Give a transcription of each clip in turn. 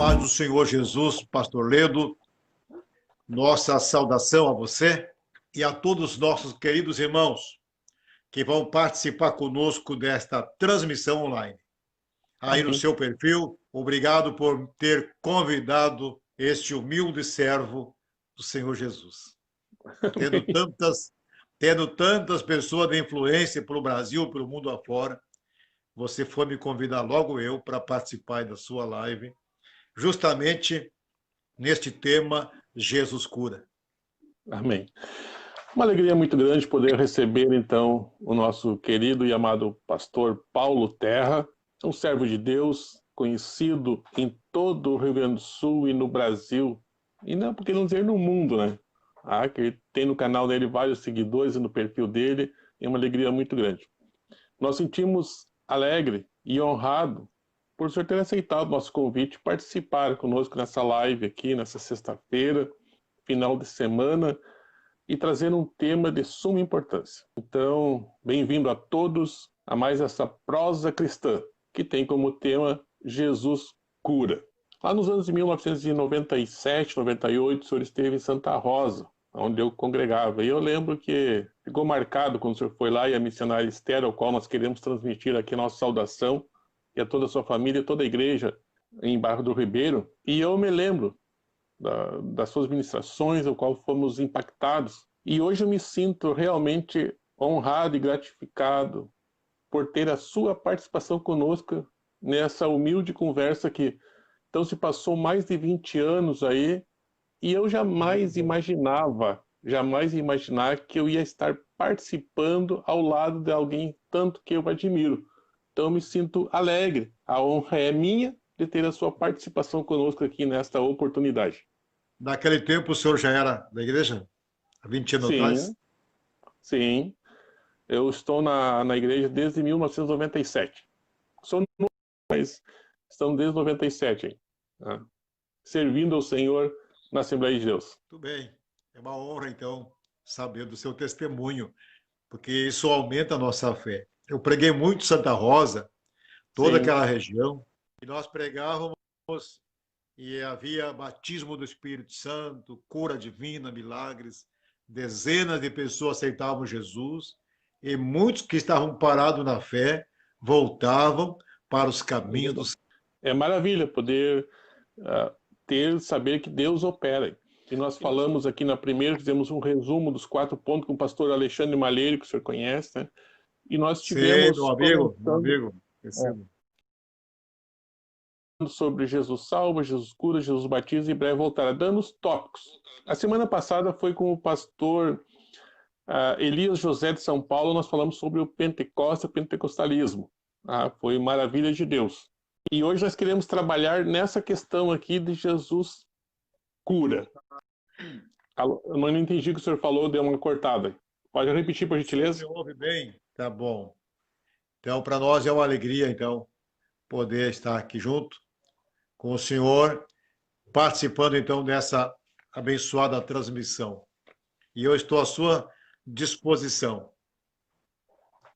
paz do Senhor Jesus, Pastor Ledo, nossa saudação a você e a todos os nossos queridos irmãos que vão participar conosco desta transmissão online. Aí no seu perfil, obrigado por ter convidado este humilde servo do Senhor Jesus. Tendo tantas pessoas de influência pelo Brasil, pelo mundo afora, você foi me convidar logo eu para participar da sua live, justamente neste tema, Jesus cura. Amém. Uma alegria muito grande poder receber, então, o nosso querido e amado pastor Paulo Terra, um servo de Deus, conhecido em todo o Rio Grande do Sul e no Brasil, e não, porque não dizer no mundo, né? Que tem no canal dele vários seguidores e no perfil dele, é uma alegria muito grande. Nós sentimos alegre e honrado por o senhor ter aceitado o nosso convite e participar conosco nessa live aqui, nessa sexta-feira, final de semana, e trazer um tema de suma importância. Então, bem-vindo a todos a mais essa prosa cristã, que tem como tema Jesus cura. Lá nos anos de 1997, 98, o senhor esteve em Santa Rosa, onde eu congregava. E eu lembro que ficou marcado quando o senhor foi lá e a missionária Esther, ao qual nós queremos transmitir aqui a nossa saudação, e a toda a sua família e toda a igreja em Barra do Ribeiro. E eu me lembro das suas ministrações, ao qual fomos impactados. E hoje eu me sinto realmente honrado e gratificado por ter a sua participação conosco nessa humilde conversa que então se passou mais de 20 anos aí, e eu jamais ia imaginar que eu ia estar participando ao lado de alguém tanto que eu admiro. Então eu me sinto alegre, a honra é minha de ter a sua participação conosco aqui nesta oportunidade. Naquele tempo o senhor já era da igreja? Há 20 anos atrás? Sim. Eu estou na igreja desde 1997. Sou novo, mas estamos desde 97 aí, né? Servindo ao Senhor na Assembleia de Deus. Muito bem. É uma honra, então, saber do seu testemunho, porque isso aumenta a nossa fé. Eu preguei muito Santa Rosa, toda aquela região, e nós pregávamos e havia batismo do Espírito Santo, cura divina, milagres, dezenas de pessoas aceitavam Jesus, e muitos que estavam parados na fé voltavam para os caminhos do Senhor. É maravilha poder saber que Deus opera. E nós falamos aqui na primeira, fizemos um resumo dos 4 pontos com o pastor Alexandre Malheiro, que o senhor conhece, né? E nós tivemos... meu amigo. Sobre Jesus salva, Jesus cura, Jesus batiza e breve voltará, dando os tópicos. A semana passada foi com o pastor Elias José de São Paulo, nós falamos sobre o Pentecostes, o pentecostalismo. Foi maravilha de Deus. E hoje nós queremos trabalhar nessa questão aqui de Jesus cura. Eu não entendi o que o senhor falou, deu uma cortada. Pode repetir, por gentileza? Você ouve bem? Tá bom. Então, para nós é uma alegria, então, poder estar aqui junto com o senhor, participando, então, dessa abençoada transmissão. E eu estou à sua disposição.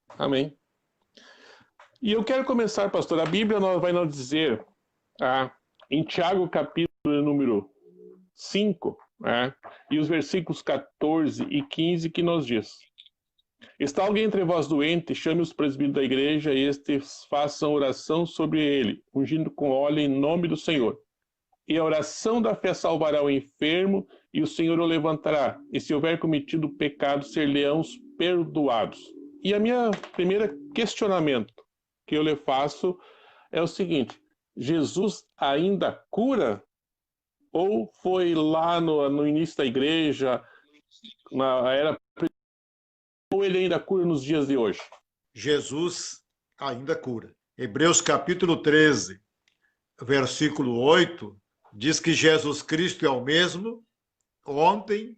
Amém. E eu quero começar, pastor. A Bíblia vai nos dizer, em Tiago, capítulo número 5, e os versículos 14 e 15, que nos diz: está alguém entre vós doente, chame os presbíteros da igreja, e estes façam oração sobre ele, ungindo com óleo em nome do Senhor. E a oração da fé salvará o enfermo, e o Senhor o levantará. E se houver cometido pecado, ser-lhe-ão perdoados. E a minha primeira questionamento que eu lhe faço é o seguinte: Jesus ainda cura? Ou foi lá no início da igreja, na era, ou ele ainda cura nos dias de hoje? Jesus ainda cura. Hebreus capítulo 13, versículo 8, diz que Jesus Cristo é o mesmo ontem,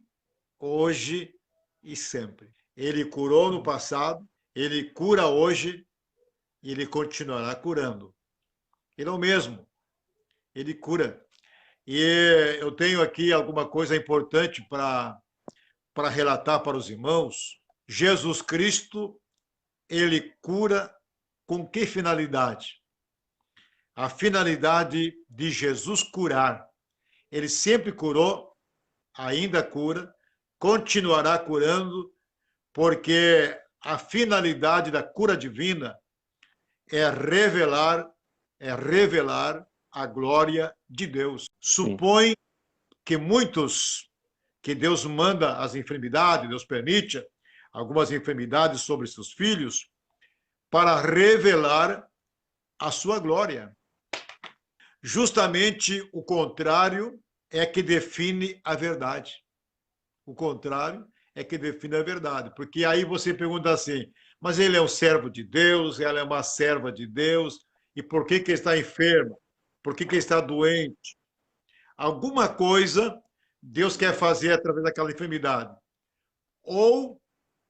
hoje e sempre. Ele curou no passado, ele cura hoje e ele continuará curando. Ele é o mesmo, ele cura. E eu tenho aqui alguma coisa importante para relatar para os irmãos. Jesus Cristo, ele cura com que finalidade? a finalidade de Jesus curar. Ele sempre curou, ainda cura, continuará curando, porque a finalidade da cura divina é revelar a glória de Deus. Supõe que muitos, que Deus manda as enfermidades, Deus permite algumas enfermidades sobre seus filhos, para revelar a sua glória. Justamente o contrário é que define a verdade. O contrário é que define a verdade. Porque aí você pergunta assim, mas ele é um servo de Deus, ela é uma serva de Deus, e por que que está enfermo? Por que que está doente? Alguma coisa Deus quer fazer através daquela enfermidade. Ou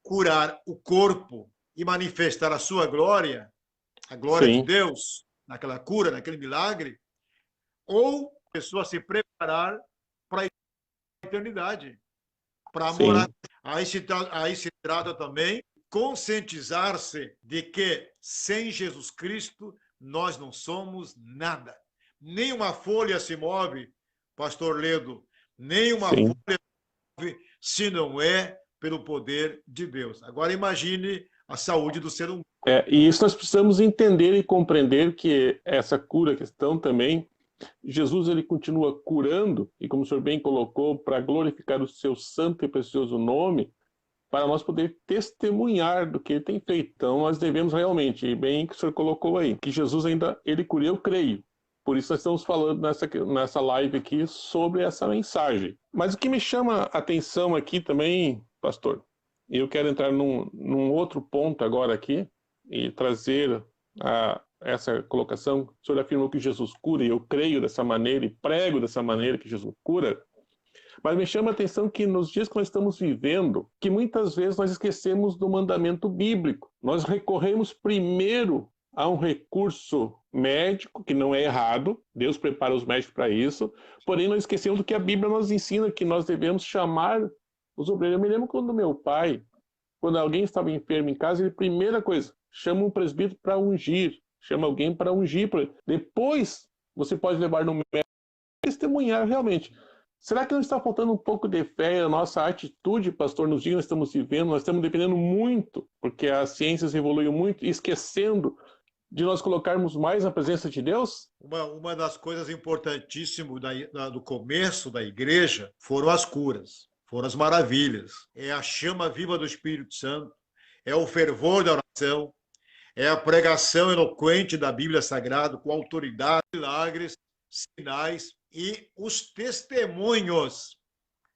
curar o corpo e manifestar a sua glória, a glória de Deus, naquela cura, naquele milagre, ou a pessoa se preparar para a eternidade, para morar. Aí se trata também conscientizar-se de que sem Jesus Cristo nós não somos nada. Nem uma folha se move, pastor Ledo, nem uma folha se move se não é pelo poder de Deus. Agora imagine a saúde do ser humano. E isso nós precisamos entender e compreender que essa cura questão também, Jesus ele continua curando, e como o senhor bem colocou, para glorificar o seu santo e precioso nome, para nós poder testemunhar do que ele tem feito. Então nós devemos realmente, e bem que o senhor colocou aí, que Jesus ainda, ele cura, eu creio. Por isso nós estamos falando nessa live aqui sobre essa mensagem. Mas o que me chama a atenção aqui também, pastor, e eu quero entrar num outro ponto agora aqui, e trazer essa colocação. O senhor afirmou que Jesus cura, e eu creio dessa maneira, e prego dessa maneira que Jesus cura, mas me chama a atenção que nos dias que nós estamos vivendo, que muitas vezes nós esquecemos do mandamento bíblico. Nós recorremos primeiro a um recurso médico, que não é errado, Deus prepara os médicos para isso, porém nós esquecemos do que a Bíblia nos ensina, que nós devemos chamar os obreiros. Eu me lembro quando meu pai, quando alguém estava enfermo em casa, ele, primeira coisa, chama um presbítero para ungir, chama alguém para ungir. Depois você pode levar no médico e testemunhar realmente. Será que não está faltando um pouco de fé na nossa atitude, pastor, nos dias que nós estamos vivendo? Nós estamos dependendo muito, porque as ciências evoluíram muito, esquecendo de nós colocarmos mais na presença de Deus? Uma das coisas importantíssimas do começo da igreja foram as curas, foram as maravilhas. É a chama viva do Espírito Santo, é o fervor da oração, é a pregação eloquente da Bíblia Sagrada, com autoridade, milagres, sinais e os testemunhos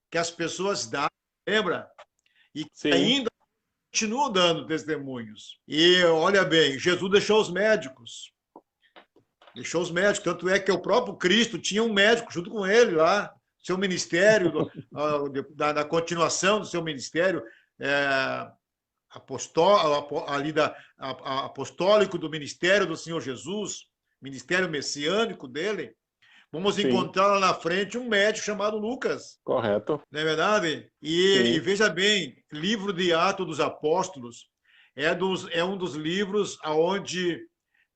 que as pessoas dão, lembra? E que ainda continuam dando testemunhos. E olha bem, Jesus deixou os médicos. Deixou os médicos, tanto é que o próprio Cristo tinha um médico junto com ele lá, seu ministério, na continuação do seu ministério, apostólico do ministério do Senhor Jesus, ministério messiânico dele. Vamos encontrar lá na frente um médico chamado Lucas. Correto. Não é verdade? E veja bem, livro de Atos dos Apóstolos é um dos livros onde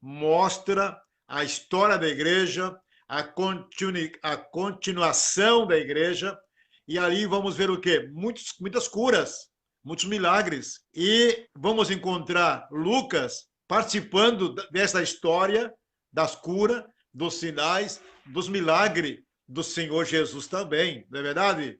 mostra a história da igreja, a continuação da igreja, e ali vamos ver o quê? Muitas curas, muitos milagres. E vamos encontrar Lucas participando dessa história das curas, dos sinais, dos milagres do Senhor Jesus também, não é verdade?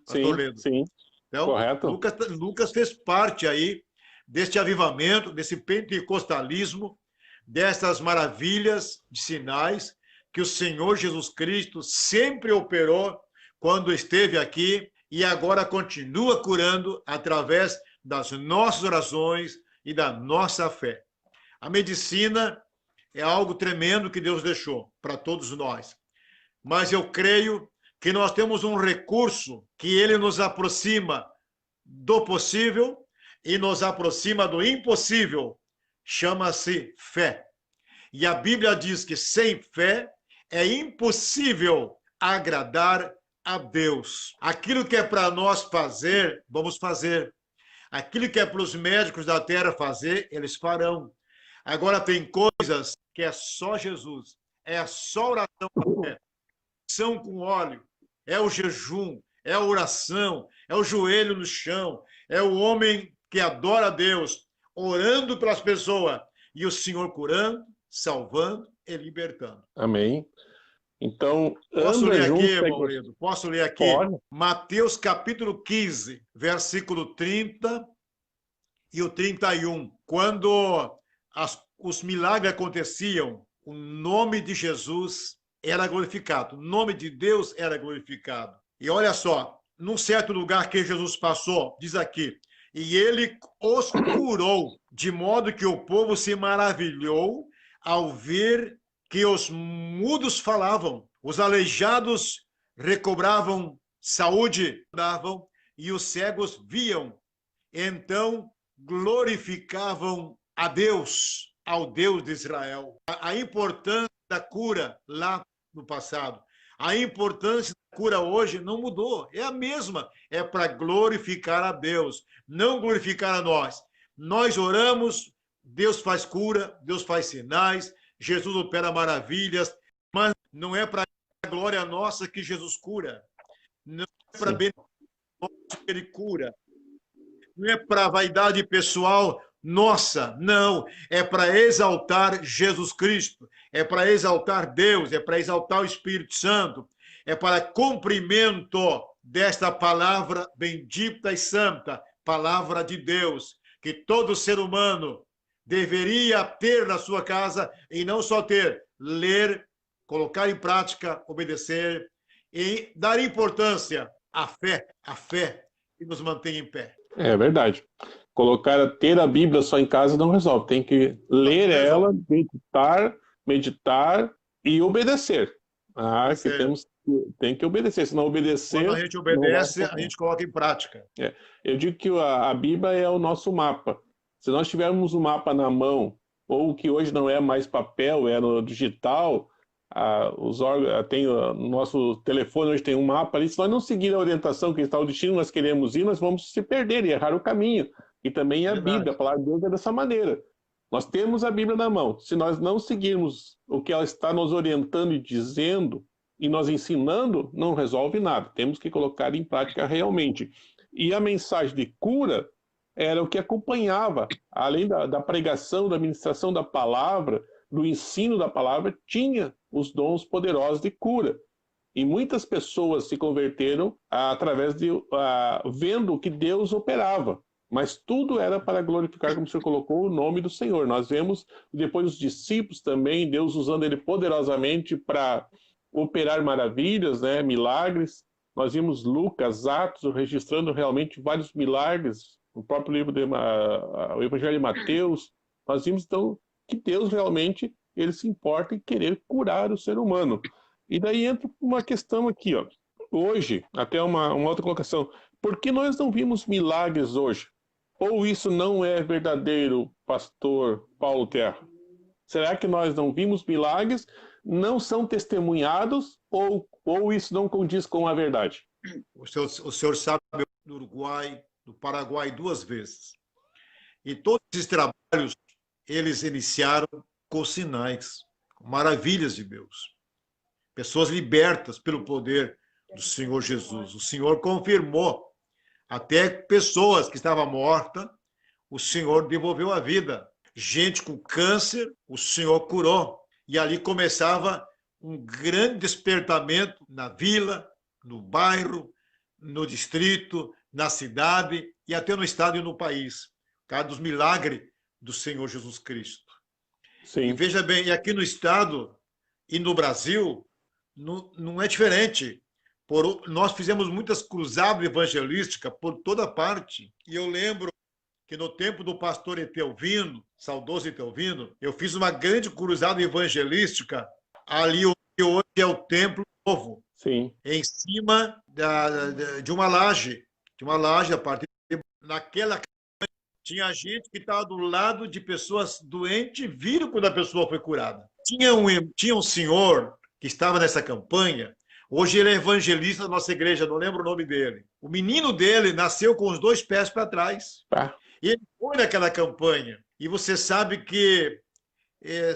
Sim. Então, correto. Lucas fez parte aí deste avivamento, desse pentecostalismo, dessas maravilhas de sinais que o Senhor Jesus Cristo sempre operou quando esteve aqui e agora continua curando através das nossas orações e da nossa fé. A medicina é algo tremendo que Deus deixou para todos nós. Mas eu creio que nós temos um recurso que ele nos aproxima do possível e nos aproxima do impossível. Chama-se fé. E a Bíblia diz que sem fé é impossível agradar a Deus. Aquilo que é para nós fazer, vamos fazer. Aquilo que é para os médicos da terra fazer, eles farão. Agora tem coisas que é só Jesus. é só oração com fé, oração com óleo, é o jejum, é a oração, é o joelho no chão, é o homem que adora a Deus, orando pelas pessoas, e o Senhor curando, salvando e libertando. Amém. Então, Posso anda ler junto. aqui, Maurício? Posso ler aqui? Pode. Mateus capítulo 15, versículo 30 e o 31. Quando os milagres aconteciam, o nome de Jesus era glorificado, o nome de Deus era glorificado. E olha só, num certo lugar que Jesus passou, diz aqui, e ele os curou, de modo que o povo se maravilhou ao ver que os mudos falavam, os aleijados recobravam saúde, davam, e os cegos viam. Então glorificavam a Deus, ao Deus de Israel. A importância da cura lá no passado, a importância da cura hoje não mudou, é a mesma, é para glorificar a Deus, não glorificar a nós. Nós oramos, Deus faz cura, Deus faz sinais, Jesus opera maravilhas, mas não é para a glória nossa que Jesus cura, não é para benefício que ele cura, não é para vaidade pessoal nossa, não, é para exaltar Jesus Cristo, é para exaltar Deus, é para exaltar o Espírito Santo, é para cumprimento desta palavra bendita e santa, palavra de Deus, que todo ser humano deveria ter na sua casa, e não só ter, ler, colocar em prática, obedecer e dar importância à fé que nos mantém em pé. É verdade. Ter a Bíblia só em casa não resolve. Tem que ler ela, meditar e obedecer. Tem que obedecer. Se não obedecer... Quando a gente obedece, a gente coloca em prática. Eu digo que a Bíblia é o nosso mapa. Se nós tivermos um mapa na mão, ou o que hoje não é mais papel, é no digital, no nosso telefone hoje tem um mapa ali, se nós não seguir a orientação que está o destino nós queremos ir, nós vamos se perder e errar o caminho. E também a Bíblia, a palavra de Deus é dessa maneira. Nós temos a Bíblia na mão. Se nós não seguirmos o que ela está nos orientando e dizendo, e nós ensinando, não resolve nada. Temos que colocar em prática realmente. E a mensagem de cura era o que acompanhava, além da pregação, da ministração da palavra, do ensino da palavra, tinha os dons poderosos de cura. E muitas pessoas se converteram através de vendo que Deus operava. Mas tudo era para glorificar, como o senhor colocou, o nome do Senhor. Nós vemos depois os discípulos também, Deus usando ele poderosamente para operar maravilhas, né, milagres. Nós vimos Lucas, Atos, registrando realmente vários milagres. O próprio livro o Evangelho de Mateus. Nós vimos, então, que Deus realmente ele se importa em querer curar o ser humano. E daí entra uma questão aqui, ó. Hoje, até uma outra colocação, por que nós não vimos milagres hoje? Ou isso não é verdadeiro, pastor Paulo Terra? Será que nós não vimos milagres, não são testemunhados, ou isso não condiz com a verdade? O senhor sabe, no Uruguai, no Paraguai, 2 vezes. E todos esses trabalhos, eles iniciaram com sinais, com maravilhas de Deus. Pessoas libertas pelo poder do Senhor Jesus. O Senhor confirmou. Até pessoas que estavam mortas, o Senhor devolveu a vida. Gente com câncer, o Senhor curou. E ali começava um grande despertamento na vila, no bairro, no distrito, na cidade e até no estado e no país. Por causa dos milagres do Senhor Jesus Cristo. Sim. E veja bem, e aqui no estado e no Brasil, não é diferente. Nós fizemos muitas cruzadas evangelísticas por toda parte. E eu lembro que no tempo do pastor Etelvino, saudoso Etelvino, eu fiz uma grande cruzada evangelística ali onde hoje é o Templo Novo. Sim. Em cima de uma laje. A partir naquela tinha gente que estava do lado de pessoas doentes, viram quando a pessoa foi curada. Tinha um senhor que estava nessa campanha. Hoje ele é evangelista da nossa igreja, não lembro o nome dele. O menino dele nasceu com os 2 pés para trás. E ele foi naquela campanha. E você sabe que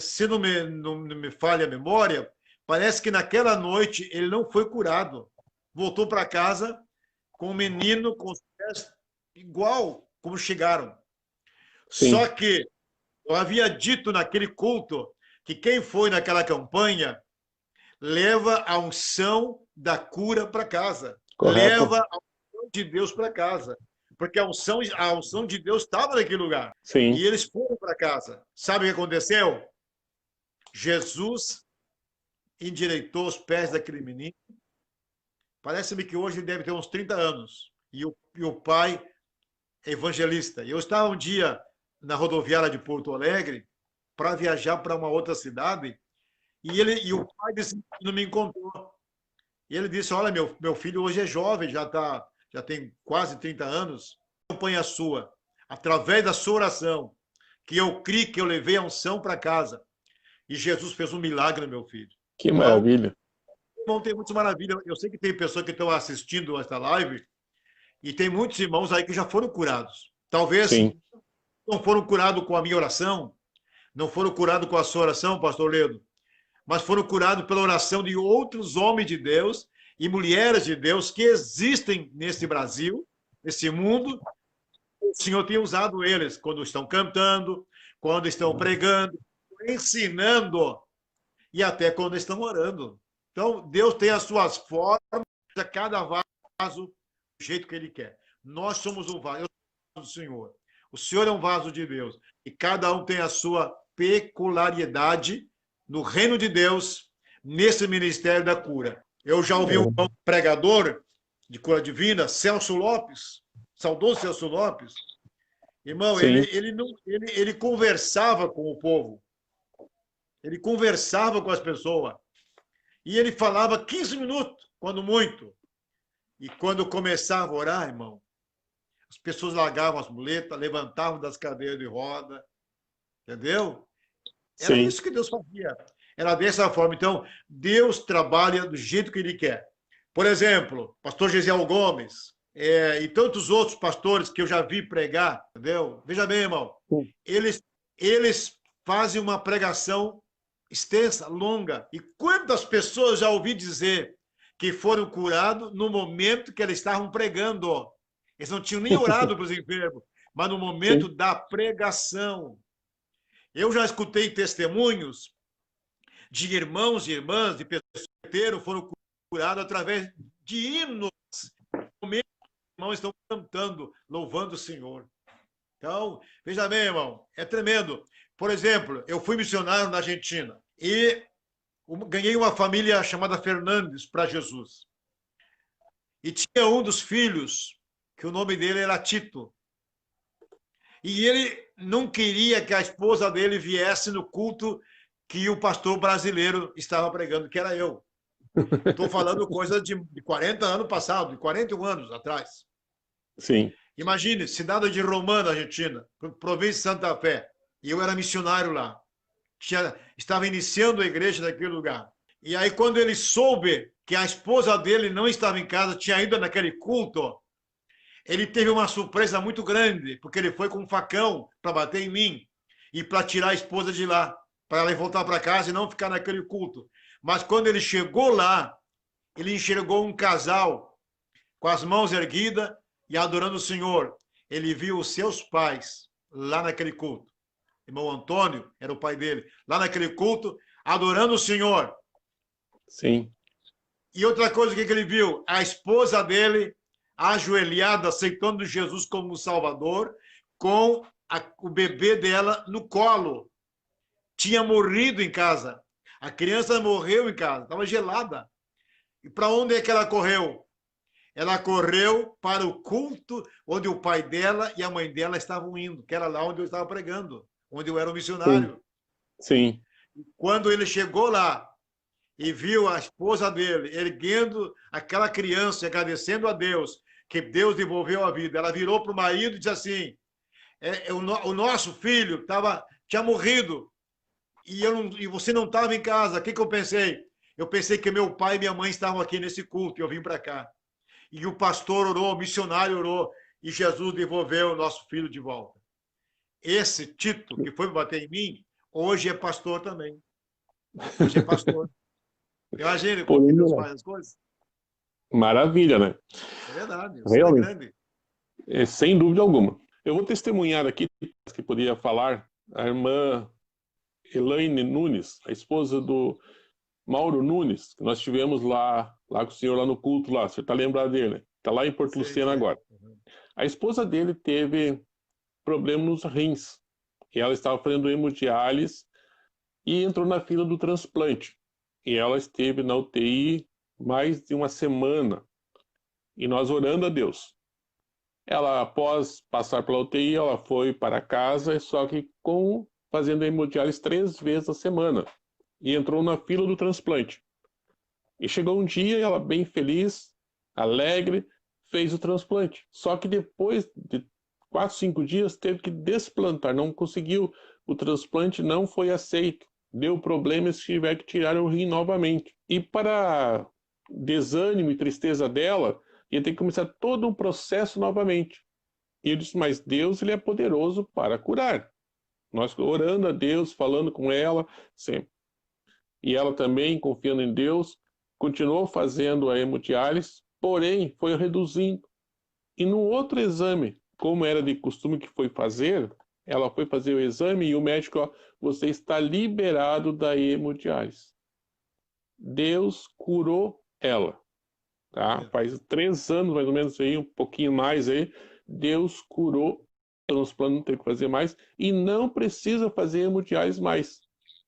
se não me falha a memória, parece que naquela noite ele não foi curado. Voltou para casa com o menino com os pés igual como chegaram. Sim, Só que eu havia dito naquele culto que quem foi naquela campanha leva a unção da cura para casa. correto. Leva a unção de Deus para casa. Porque a unção de Deus estava naquele lugar. Sim. E eles foram para casa. Sabe o que aconteceu? Jesus endireitou os pés daquele menino. Parece-me que hoje ele deve ter uns 30 anos. E o pai é evangelista. Eu estava um dia na rodoviária de Porto Alegre para viajar para uma outra cidade e o pai desse menino me encontrou. E ele disse: Olha, meu filho hoje é jovem, já tem quase 30 anos. Acompanha a sua, através da sua oração, que eu criei que eu levei a unção para casa. E Jesus fez um milagre no meu filho. Que Então, maravilha. não tem muitas maravilhas. Eu sei que tem pessoas que estão assistindo esta live e tem muitos irmãos aí que já foram curados. Talvez Sim, não foram curados com a minha oração, não foram curados com a sua oração, pastor Ledo, mas foram curados pela oração de outros homens de Deus e mulheres de Deus que existem nesse Brasil, nesse mundo. O Senhor tem usado eles quando estão cantando, quando estão pregando, ensinando e até quando estão orando. Então, Deus tem as suas formas, cada vaso do jeito que Ele quer. Nós somos um vaso, eu sou do Senhor. O Senhor é um vaso de Deus. E cada um tem a sua peculiaridade no reino de Deus, nesse ministério da cura. Eu já ouvi um pregador de cura divina, Celso Lopes, saudoso Celso Lopes. Irmão, sim, ele conversava com o povo. Ele conversava com as pessoas. E ele falava 15 minutos, quando muito. E quando começava a orar, irmão, as pessoas largavam as muletas, levantavam das cadeiras de roda, entendeu? Era sim, isso que Deus fazia. Era dessa forma. Então, Deus trabalha do jeito que Ele quer. Por exemplo, pastor Gesiel Gomes e tantos outros pastores que eu já vi pregar, entendeu? Veja bem, irmão, sim. eles fazem uma pregação extensa, longa. E quantas pessoas já ouvi dizer que foram curados no momento que eles estavam pregando? Eles não tinham nem orado para os enfermos, mas no momento Sim. da pregação. Eu já escutei testemunhos de irmãos e irmãs, de pessoas que foram curados através de hinos. No momento que os irmãos estão cantando, louvando o Senhor. Então, veja bem, irmão, é tremendo. Por exemplo, eu fui missionário na Argentina e ganhei uma família chamada Fernandes para Jesus. E tinha um dos filhos, que o nome dele era Tito. E ele não queria que a esposa dele viesse no culto que o pastor brasileiro estava pregando, que era eu. Estou falando coisa de 40 anos passado, de 41 anos atrás. Sim. Imagine, cidade de Romana, Argentina, província de Santa Fé. E eu era missionário lá. Estava iniciando a igreja naquele lugar. E aí, quando ele soube que a esposa dele não estava em casa, tinha ido naquele culto, ele teve uma surpresa muito grande, porque ele foi com um facão para bater em mim e para tirar a esposa de lá, para ela voltar para casa e não ficar naquele culto. Mas quando ele chegou lá, ele enxergou um casal com as mãos erguidas e adorando o Senhor. Ele viu os seus pais lá naquele culto. Irmão Antônio era o pai dele, lá naquele culto, adorando o Senhor. Sim. E outra coisa que ele viu, a esposa dele ajoelhada, aceitando Jesus como Salvador, com o bebê dela no colo. Tinha morrido em casa. A criança morreu em casa, estava gelada. E para onde é que ela correu? Ela correu para o culto onde o pai dela e a mãe dela estavam indo, que era lá onde eu estava pregando, onde eu era um missionário. Sim. Quando ele chegou lá e viu a esposa dele erguendo aquela criança e agradecendo a Deus, que Deus devolveu a vida, ela virou para o marido e disse assim: o nosso filho tinha morrido e você não estava em casa. O que eu pensei? Eu pensei que meu pai e minha mãe estavam aqui nesse culto e eu vim para cá. E o pastor orou, o missionário orou, e Jesus devolveu o nosso filho de volta. Esse Tito, que foi bater em mim, hoje é pastor também. Hoje é pastor. Imagina Por como que Deus isso, faz as coisas. maravilha, né? É verdade, o céu é Realmente, grande. sem dúvida alguma. Eu vou testemunhar aqui, que poderia falar, a irmã Elaine Nunes, a esposa do Mauro Nunes, que nós tivemos lá com o senhor, lá no culto, lá. Você está lembrado dele? Está lá em Porto Sei, Lucena sei. agora. A esposa dele teve problema nos rins. E ela estava fazendo hemodiálise e entrou na fila do transplante. E ela esteve na UTI mais de uma semana. E nós orando a Deus. Ela, após passar pela UTI, ela foi para casa, só que fazendo hemodiálise 3 vezes a semana. E entrou na fila do transplante. E chegou um dia, ela bem feliz, alegre, fez o transplante. Só que depois de 4, 5 dias, teve que desplantar, não conseguiu. O transplante não foi aceito. Deu problemas, tiver que tirar o rim novamente. E para desânimo e tristeza dela, ia ter que começar todo um processo novamente. E eu disse, mas Deus, ele é poderoso para curar. Nós orando a Deus, falando com ela, sempre. E ela também, confiando em Deus, continuou fazendo a hemodiálise, porém foi reduzindo. E no outro exame, como era de costume que foi fazer, ela foi fazer o exame e o médico, ó, você está liberado da hemodiálise. Deus curou ela. Tá? Faz 3 anos, mais ou menos, aí, um pouquinho mais aí, Deus curou, nos planos não tem que fazer mais, e não precisa fazer hemodiálise mais.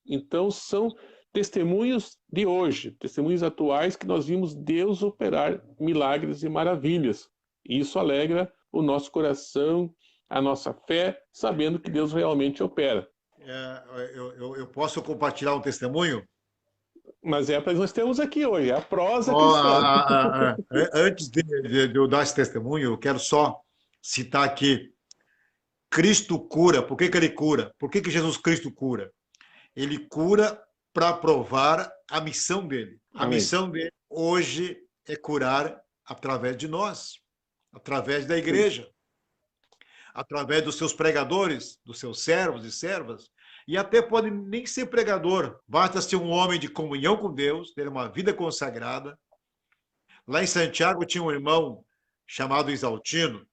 Então, são testemunhos de hoje, testemunhos atuais, que nós vimos Deus operar milagres e maravilhas. E isso alegra o nosso coração, a nossa fé, sabendo que Deus realmente opera. Eu posso compartilhar um testemunho? Mas é para nós temos aqui hoje, é a prosa Ó, cristã. antes de eu dar esse testemunho, eu quero só citar aqui: Cristo cura. Por que ele cura? Por que Jesus Cristo cura? Ele cura para provar a missão dele. A Amém. missão dele hoje é curar através de nós, através da Sim. igreja, através dos seus pregadores, dos seus servos e servas. E até pode nem ser pregador, basta ser um homem de comunhão com Deus, ter uma vida consagrada. Lá em Santiago tinha um irmão chamado Isaltino,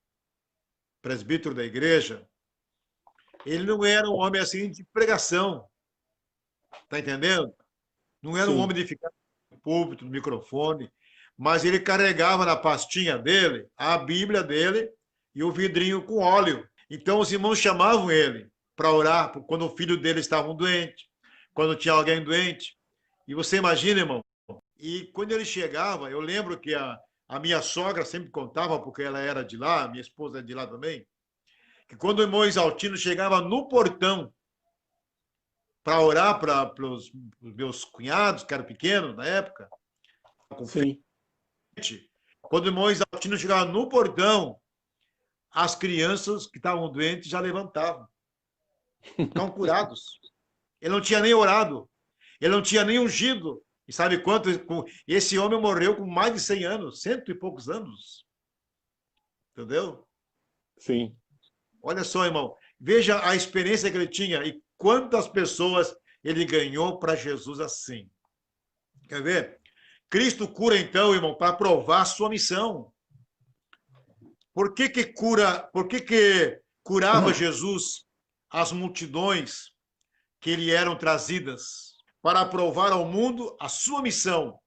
presbítero da igreja. Ele não era um homem assim de pregação, tá entendendo? Não era um Sim. homem de ficar no púlpito, no microfone, mas ele carregava na pastinha dele a Bíblia dele e o vidrinho com óleo. Então os irmãos chamavam ele para orar quando o filho dele estava doente, quando tinha alguém doente. E você imagina, irmão? E quando ele chegava, eu lembro que a minha sogra sempre contava, porque ela era de lá, minha esposa é de lá também, que quando o irmão Isaltino chegava no portão para orar para os meus cunhados, que eram pequenos na época, com Sim. frente, quando o irmão Isaltino chegava no portão, as crianças que estavam doentes já levantavam. Estavam curados. Ele não tinha nem orado. Ele não tinha nem ungido. E sabe quanto? Esse homem morreu com mais de 100 anos, 100 e poucos anos. Entendeu? Sim. Olha só, irmão. Veja a experiência que ele tinha e quantas pessoas ele ganhou para Jesus assim. Quer ver? Cristo cura, então, irmão, para provar a sua missão. Por que curava Jesus as multidões que lhe eram trazidas? Para provar ao mundo a sua missão.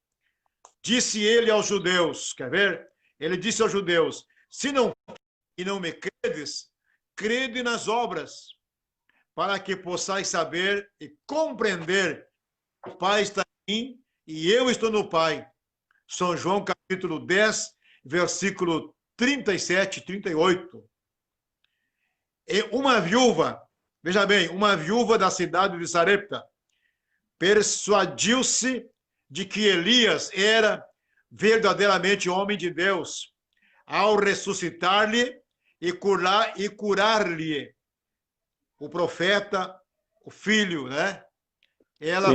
Disse ele aos judeus, quer ver? Ele disse aos judeus, se não me credes, crede nas obras, para que possais saber e compreender que o Pai está em mim e eu estou no Pai. São João capítulo 10, versículo 37 e 38. E uma viúva, veja bem, uma viúva da cidade de Sarepta, persuadiu-se de que Elias era verdadeiramente homem de Deus, ao ressuscitar-lhe e curar-lhe o profeta, o filho, né? Ela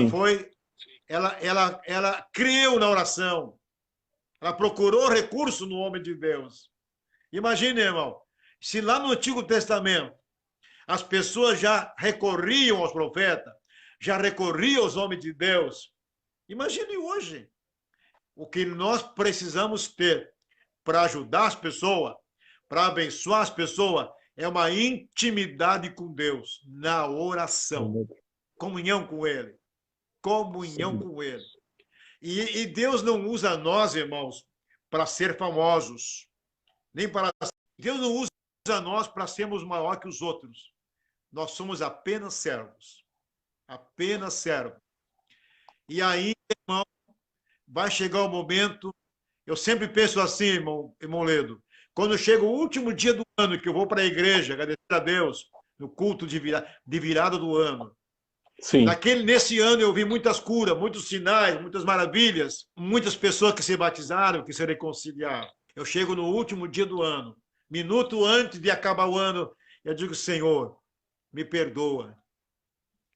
creu na oração. Ela procurou recurso no homem de Deus. Imagine, irmão, se lá no Antigo Testamento as pessoas já recorriam aos profetas, já recorria aos homens de Deus. Imagine hoje o que nós precisamos ter para ajudar as pessoas, para abençoar as pessoas, é uma intimidade com Deus, na oração, comunhão com Ele, comunhão com Ele. E Deus não usa nós, irmãos, para ser famosos, nem para... Deus não usa nós para sermos maior que os outros. Nós somos apenas servos. Apenas servos. E aí, irmão, vai chegar o momento... Eu sempre penso assim, irmão Ledo, quando chega o último dia do ano, que eu vou para a igreja, agradecer a Deus, no culto de virada do ano. Sim. Nesse ano eu vi muitas curas, muitos sinais, muitas maravilhas, muitas pessoas que se batizaram, que se reconciliaram. Eu chego no último dia do ano, minuto antes de acabar o ano, eu digo, Senhor, me perdoa.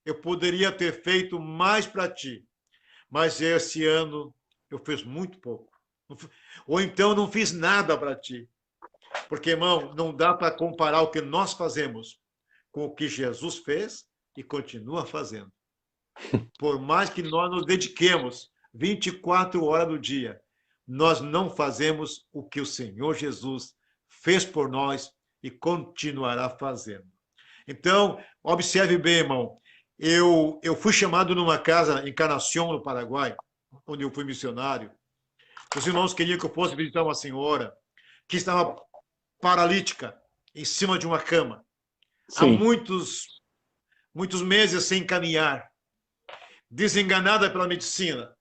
Eu poderia ter feito mais para ti, mas esse ano eu fiz muito pouco. Ou então não fiz nada para ti. Porque, irmão, não dá para comparar o que nós fazemos com o que Jesus fez e continua fazendo. Por mais que nós nos dediquemos 24 horas do dia, nós não fazemos o que o Senhor Jesus fez por nós e continuará fazendo. Então, observe bem, irmão, eu fui chamado numa casa em Encarnação, no Paraguai, onde eu fui missionário. Os irmãos queriam que eu fosse visitar uma senhora que estava paralítica em cima de uma cama. Sim. Há muitos meses sem caminhar, desenganada pela medicina.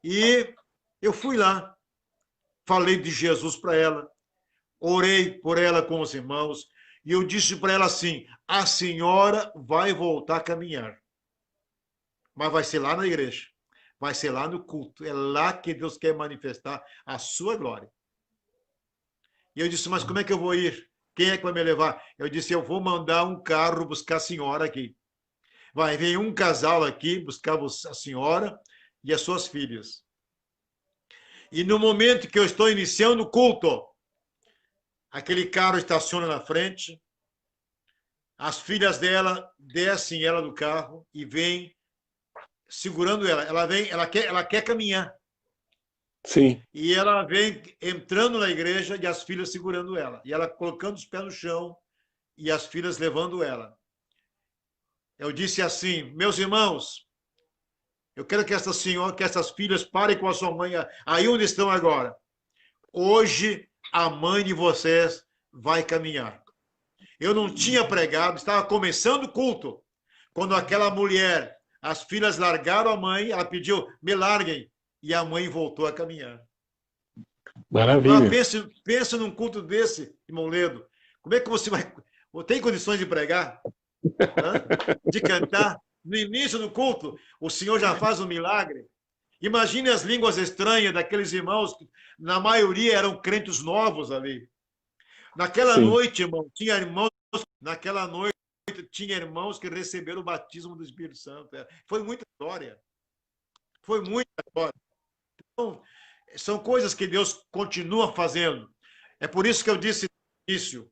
E eu fui lá, falei de Jesus para ela, orei por ela com os irmãos, e eu disse para ela assim, a senhora vai voltar a caminhar, mas vai ser lá na igreja, vai ser lá no culto, é lá que Deus quer manifestar a sua glória. E eu disse, mas como é que eu vou ir? Quem é que vai me levar? Eu disse, eu vou mandar um carro buscar a senhora aqui. Vai vir um casal aqui buscar a senhora e as suas filhas. E no momento que eu estou iniciando o culto, aquele carro estaciona na frente, as filhas dela descem ela do carro e vêm segurando ela. Ela quer caminhar. Sim. E ela vem entrando na igreja e as filhas segurando ela. E ela colocando os pés no chão e as filhas levando ela. Eu disse assim, meus irmãos, eu quero que essas filhas parem com a sua mãe aí onde estão agora. Hoje a mãe de vocês vai caminhar. Eu não tinha pregado, estava começando o culto, quando aquela mulher, as filhas largaram a mãe, ela pediu, me larguem, e a mãe voltou a caminhar. Maravilha. Pensa num culto desse, irmão Ledo. Como é que você vai... Tem condições de pregar? De cantar? No início do culto, o Senhor já faz um milagre. Imagine as línguas estranhas daqueles irmãos, que na maioria eram crentes novos ali. Naquela noite, irmão, naquela noite tinha irmãos que receberam o batismo do Espírito Santo. Foi muita história. Foi muita história. Então, são coisas que Deus continua fazendo. É por isso que eu disse no início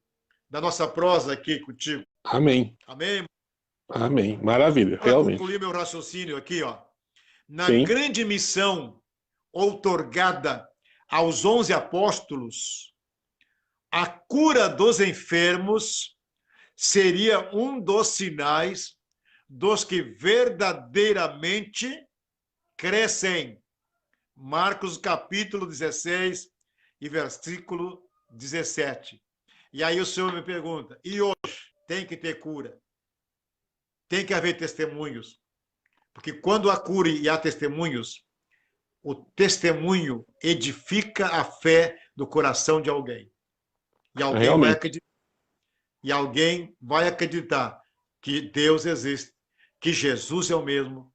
da nossa prosa aqui contigo. Amém. Amém? Amém. Maravilha, Para realmente. concluir meu raciocínio aqui, ó. Na Sim. grande missão outorgada aos 11 apóstolos, a cura dos enfermos seria um dos sinais dos que verdadeiramente crescem. Marcos capítulo 16 e versículo 17. E aí o Senhor me pergunta, e hoje tem que ter cura? Tem que haver testemunhos? Porque quando há cura e há testemunhos, o testemunho edifica a fé do coração de alguém. E alguém vai acreditar que Deus existe, que Jesus é o mesmo,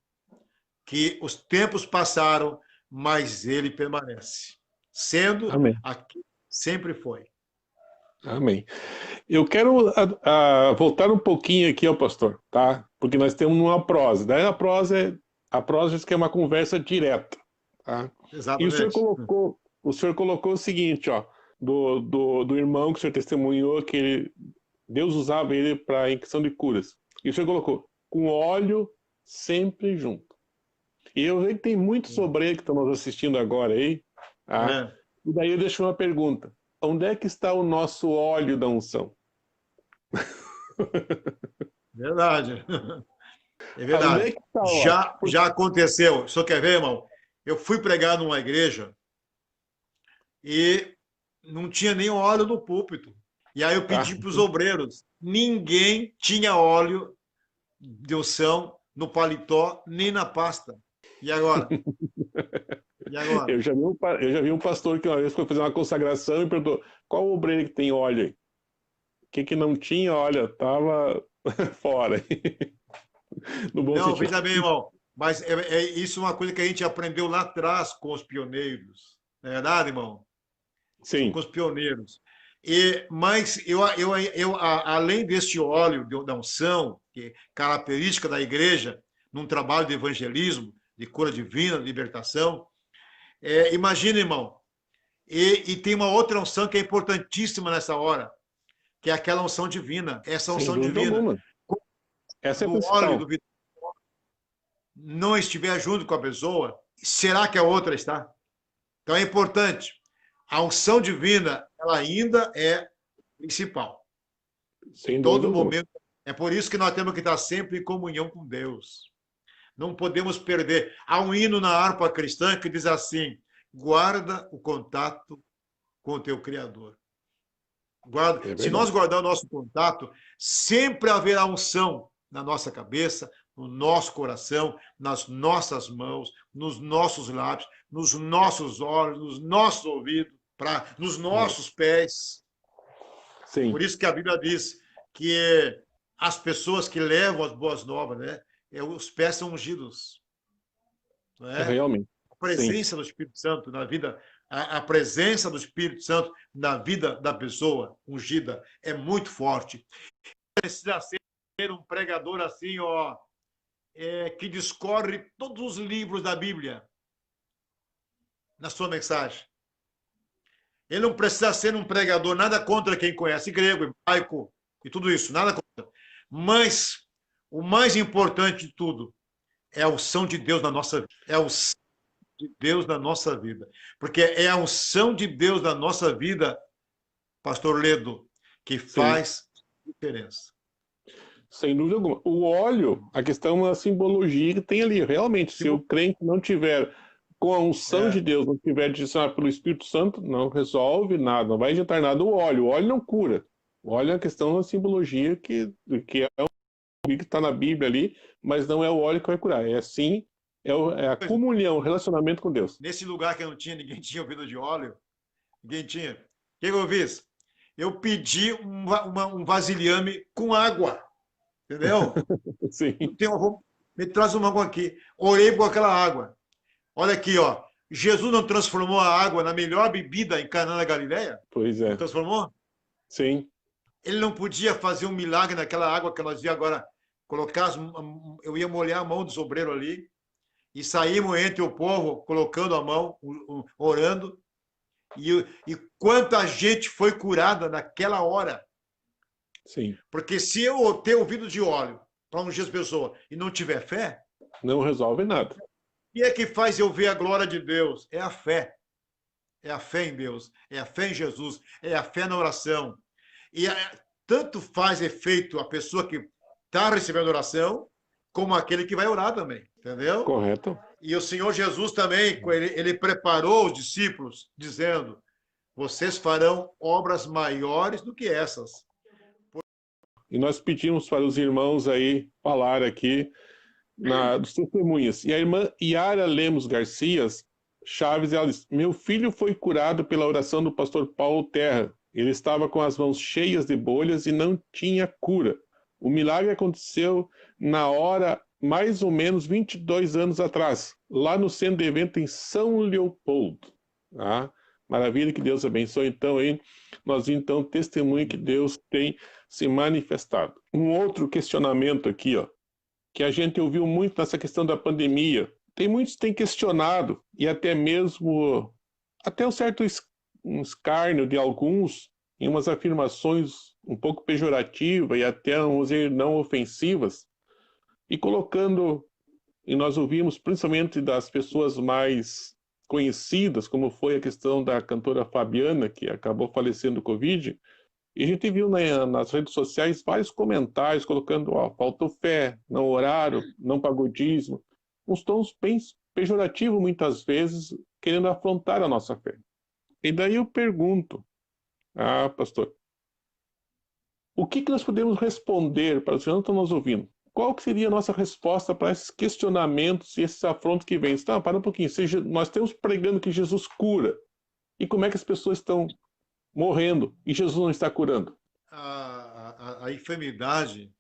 que os tempos passaram, mas ele permanece. Sendo Amém. aqui, sempre foi. Amém. Eu quero voltar um pouquinho aqui, ó, pastor, tá? Porque nós temos uma prosa. Daí a prosa diz que é uma conversa direta, tá? Exatamente. E o senhor colocou o seguinte, ó, do irmão que o senhor testemunhou, que Deus usava ele para em questão de curas. E o senhor colocou, com óleo sempre junto. E eu vejo que tem muitos obreiros que estão nos assistindo agora aí, tá? É, E daí eu deixo uma pergunta. Onde é que está o nosso óleo da unção? verdade. É Onde é verdade. que está o óleo? Já aconteceu. Só quer ver, irmão? Eu fui pregar numa igreja e não tinha nem óleo no púlpito. E aí eu Ah, pedi para os obreiros. Ninguém tinha óleo de unção no paletó nem na pasta. E agora? E agora? eu já vi um pastor que uma vez foi fazer uma consagração e perguntou qual obreiro que tem óleo aí? O que não tinha, olha, estava fora. No bom Não, sentido. veja bem, irmão. Mas isso é uma coisa que a gente aprendeu lá atrás com os pioneiros. Não é verdade, irmão? Com Sim, os pioneiros. Mas além deste óleo da unção, que é característica da igreja, num trabalho de evangelismo, de cura divina, de libertação, imagina, irmão, e tem uma outra unção que é importantíssima nessa hora, que é aquela unção divina, essa sem unção dúvida divina. alguma. Essa é a Do óleo principal. do não estiver junto com a pessoa, será que a outra está? Então é importante. A unção divina, ela ainda é principal. Em Sem dúvida todo alguma. momento. É por isso que nós temos que estar sempre em comunhão com Deus. Não podemos perder. Há um hino na harpa cristã que diz assim: guarda o contato com o teu Criador. Guarda. É Se nós verdade. guardarmos o nosso contato, sempre haverá unção na nossa cabeça, no nosso coração, nas nossas mãos, nos nossos lábios, nos nossos olhos, nos nossos ouvidos, nos nossos pés. Por Sim, isso que a Bíblia diz que as pessoas que levam as boas novas, né, os pés são ungidos, não é? realmente. A Sim. presença do Espírito Santo na vida, a presença do Espírito Santo na vida da pessoa ungida é muito forte. Precisa ser um pregador assim, ó, que discorre todos os livros da Bíblia na sua mensagem. Ele não precisa ser um pregador, nada contra quem conhece grego, hebraico e tudo isso, nada contra. Mas o mais importante de tudo é a unção de Deus na nossa vida. É a unção de Deus na nossa vida. Porque é a unção de Deus na nossa vida, pastor Ledo, que Sim, faz diferença. sem dúvida alguma. O óleo, a questão é uma simbologia que tem ali. Realmente, se o crente não tiver com a unção de É, Deus, não tiver direcionado pelo Espírito Santo, não resolve nada, não vai adiantar nada o óleo não cura. O óleo é uma questão, uma simbologia que é o que está na Bíblia ali, mas não é o óleo que vai curar. É sim, é a comunhão, o relacionamento com Deus. nesse lugar que eu não tinha, ninguém tinha ouvido de óleo, ninguém tinha. O que eu fiz? Eu pedi um vasilhame com água, entendeu? Sim, Me traz uma água aqui. Orei com aquela água. Olha aqui, ó. Jesus não transformou a água na melhor bebida em Caná da Galileia? pois Não é. transformou? Sim, Ele não podia fazer um milagre naquela água que nós ia agora colocar. Eu ia molhar a mão dos obreiros ali e saímos entre o povo colocando a mão, orando. E quanta gente foi curada naquela hora. sim. Porque se eu ter ouvido de óleo para ungir as pessoas e não tiver fé, Não resolve nada. o que é que faz eu ver a glória de Deus? É a fé. É a fé em Deus, é a fé em Jesus, é a fé na oração. E tanto faz efeito a pessoa que está recebendo oração, como aquele que vai orar também, entendeu? Correto? E o Senhor Jesus também, ele preparou os discípulos, dizendo: vocês farão obras maiores do que essas. E nós pedimos para os irmãos aí falar aqui dos testemunhas. E a irmã Yara Lemos Garcia Chaves, ela diz: meu filho foi curado pela oração do pastor Paulo Terra. Ele estava com as mãos cheias de bolhas e não tinha cura. O milagre aconteceu na hora, mais ou menos 22 anos atrás, lá no centro de evento em São Leopoldo. Tá? Maravilha, que Deus abençoe. Então, aí, nós então testemunho que Deus tem se manifestado. Um outro questionamento aqui, ó, que a gente ouviu muito nessa questão da pandemia. Tem muitos que têm questionado, e até mesmo, até um certo escárnio de alguns, em umas afirmações um pouco pejorativas e até, vamos dizer, não ofensivas, e colocando e nós ouvimos principalmente das pessoas mais conhecidas, como foi a questão da cantora Fabiana, que acabou falecendo do Covid, e a gente viu nas redes sociais vários comentários colocando, ó, faltou fé, não oraram, não pagou dízimo, uns tons bem pejorativos muitas vezes, querendo afrontar a nossa fé. E daí eu pergunto, pastor, o que nós podemos responder para os que não estão nos ouvindo? Qual que seria a nossa resposta para esses questionamentos e esses afrontos que vêm? Tá, para um pouquinho. Nós temos pregando que Jesus cura. E como é que as pessoas estão morrendo e Jesus não está curando? A enfermidade,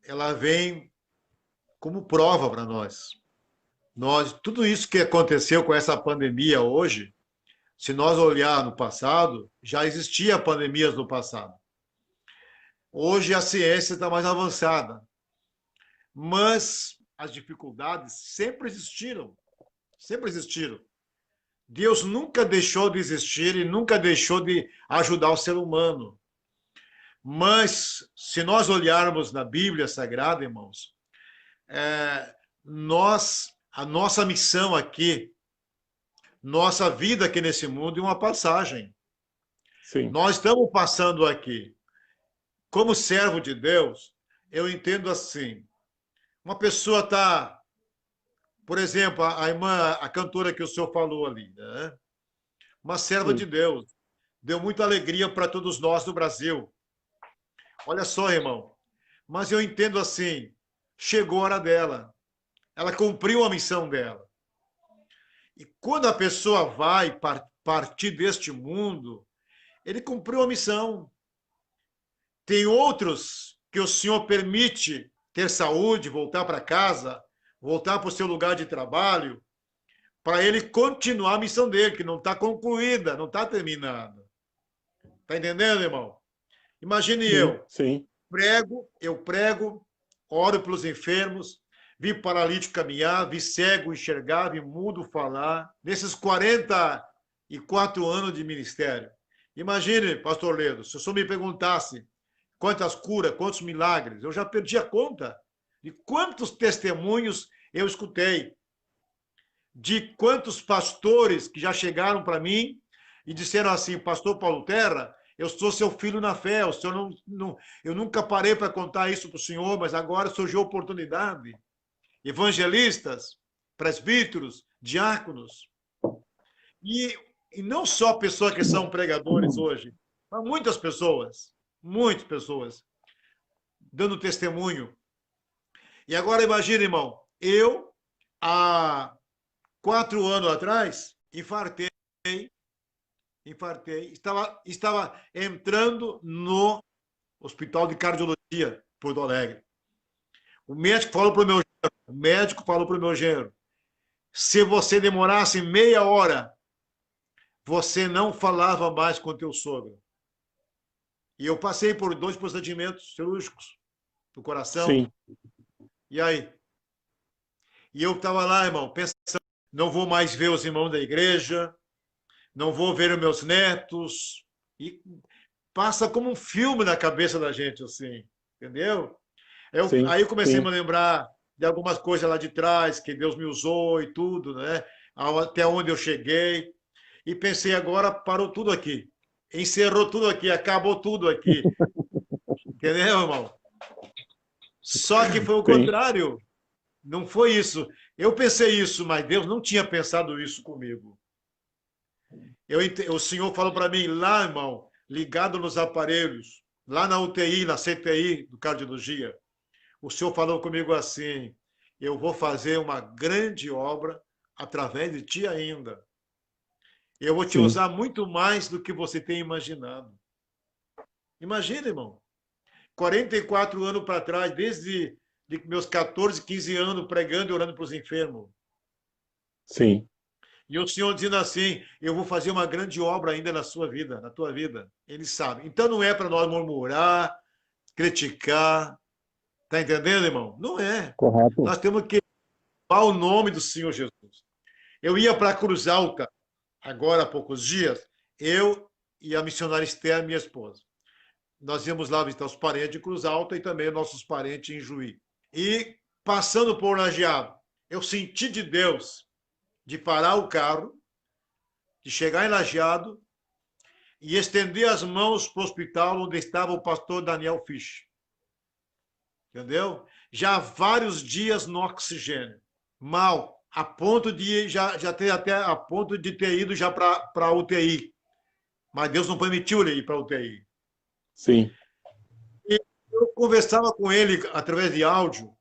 ela vem como prova para nós. Tudo isso que aconteceu com essa pandemia hoje, se nós olhar no passado, já existia pandemias no passado. Hoje a ciência está mais avançada, mas as dificuldades sempre existiram, sempre existiram. Deus nunca deixou de existir e nunca deixou de ajudar o ser humano. Mas, se nós olharmos na Bíblia Sagrada, irmãos, a nossa missão aqui, nossa vida aqui nesse mundo é uma passagem. Sim. Nós estamos passando aqui. Como servo de Deus, eu entendo assim, uma pessoa está, por exemplo, a irmã, a cantora que o senhor falou ali, né? Uma serva Sim. de Deus, deu muita alegria para todos nós do Brasil. Olha só, irmão, mas eu entendo assim, chegou a hora dela, ela cumpriu a missão dela. E quando a pessoa vai partir deste mundo, ele cumpriu a missão. Tem outros que o Senhor permite ter saúde, voltar para casa, voltar para o seu lugar de trabalho, para ele continuar a missão dele, que não está concluída, não está terminada. Está entendendo, irmão? Imagine Sim. eu prego, oro pelos enfermos, vi paralítico caminhar, vi cego enxergar, vi mudo falar, nesses 44 anos de ministério. Imagine, pastor Ledo, se o senhor me perguntasse quantas curas, quantos milagres, eu já perdi a conta de quantos testemunhos eu escutei, de quantos pastores que já chegaram para mim e disseram assim, pastor Paulo Terra, eu sou seu filho na fé, o senhor eu nunca parei para contar isso para o senhor, mas agora surgiu a oportunidade. Evangelistas, presbíteros, diáconos. E não só pessoas que são pregadores hoje, mas muitas pessoas, dando testemunho. E agora imagine, irmão, eu, há 4 anos atrás, infartei, estava entrando no Hospital de Cardiologia, Porto Alegre. O médico falou para o meu genro, se você demorasse meia hora, você não falava mais com teu sogro. E eu passei por 2 procedimentos cirúrgicos do coração. Sim. E aí? E eu estava lá, irmão, pensando, não vou mais ver os irmãos da igreja, não vou ver os meus netos. E passa como um filme na cabeça da gente, assim, entendeu? Aí eu comecei a me lembrar de algumas coisas lá de trás, que Deus me usou e tudo, né? Até onde eu cheguei. E pensei, agora parou tudo aqui. Encerrou tudo aqui, acabou tudo aqui. Entendeu, irmão? Só que foi o contrário. Não foi isso. Eu pensei isso, mas Deus não tinha pensado isso comigo. O Senhor falou para mim lá, irmão, ligado nos aparelhos, lá na UTI, na CTI do cardiologia. O Senhor falou comigo assim, eu vou fazer uma grande obra através de ti ainda. Eu vou te usar muito mais do que você tem imaginado. Imagina, irmão. 44 anos para trás, desde meus 14, 15 anos, pregando e orando para os enfermos. Sim. E o Senhor dizendo assim, eu vou fazer uma grande obra ainda na sua vida, na tua vida. Ele sabe. Então não é para nós murmurar, criticar. Está entendendo, irmão? Não é. Correto. Nós temos que falar o nome do Senhor Jesus. Eu ia para a Cruz Alta, agora há poucos dias, eu e a missionária Esther, minha esposa. Nós íamos lá visitar os parentes de Cruz Alta e também nossos parentes em Juí. E passando por Lajeado, eu senti de Deus de parar o carro, de chegar em Lajeado e estender as mãos para o hospital onde estava o pastor Daniel Fisch. Entendeu? Já há vários dias no oxigênio. Mal, a ponto de já ter até a ponto de ter ido já para a UTI. Mas Deus não permitiu ele ir para a UTI. Sim. E eu conversava com ele através de áudio.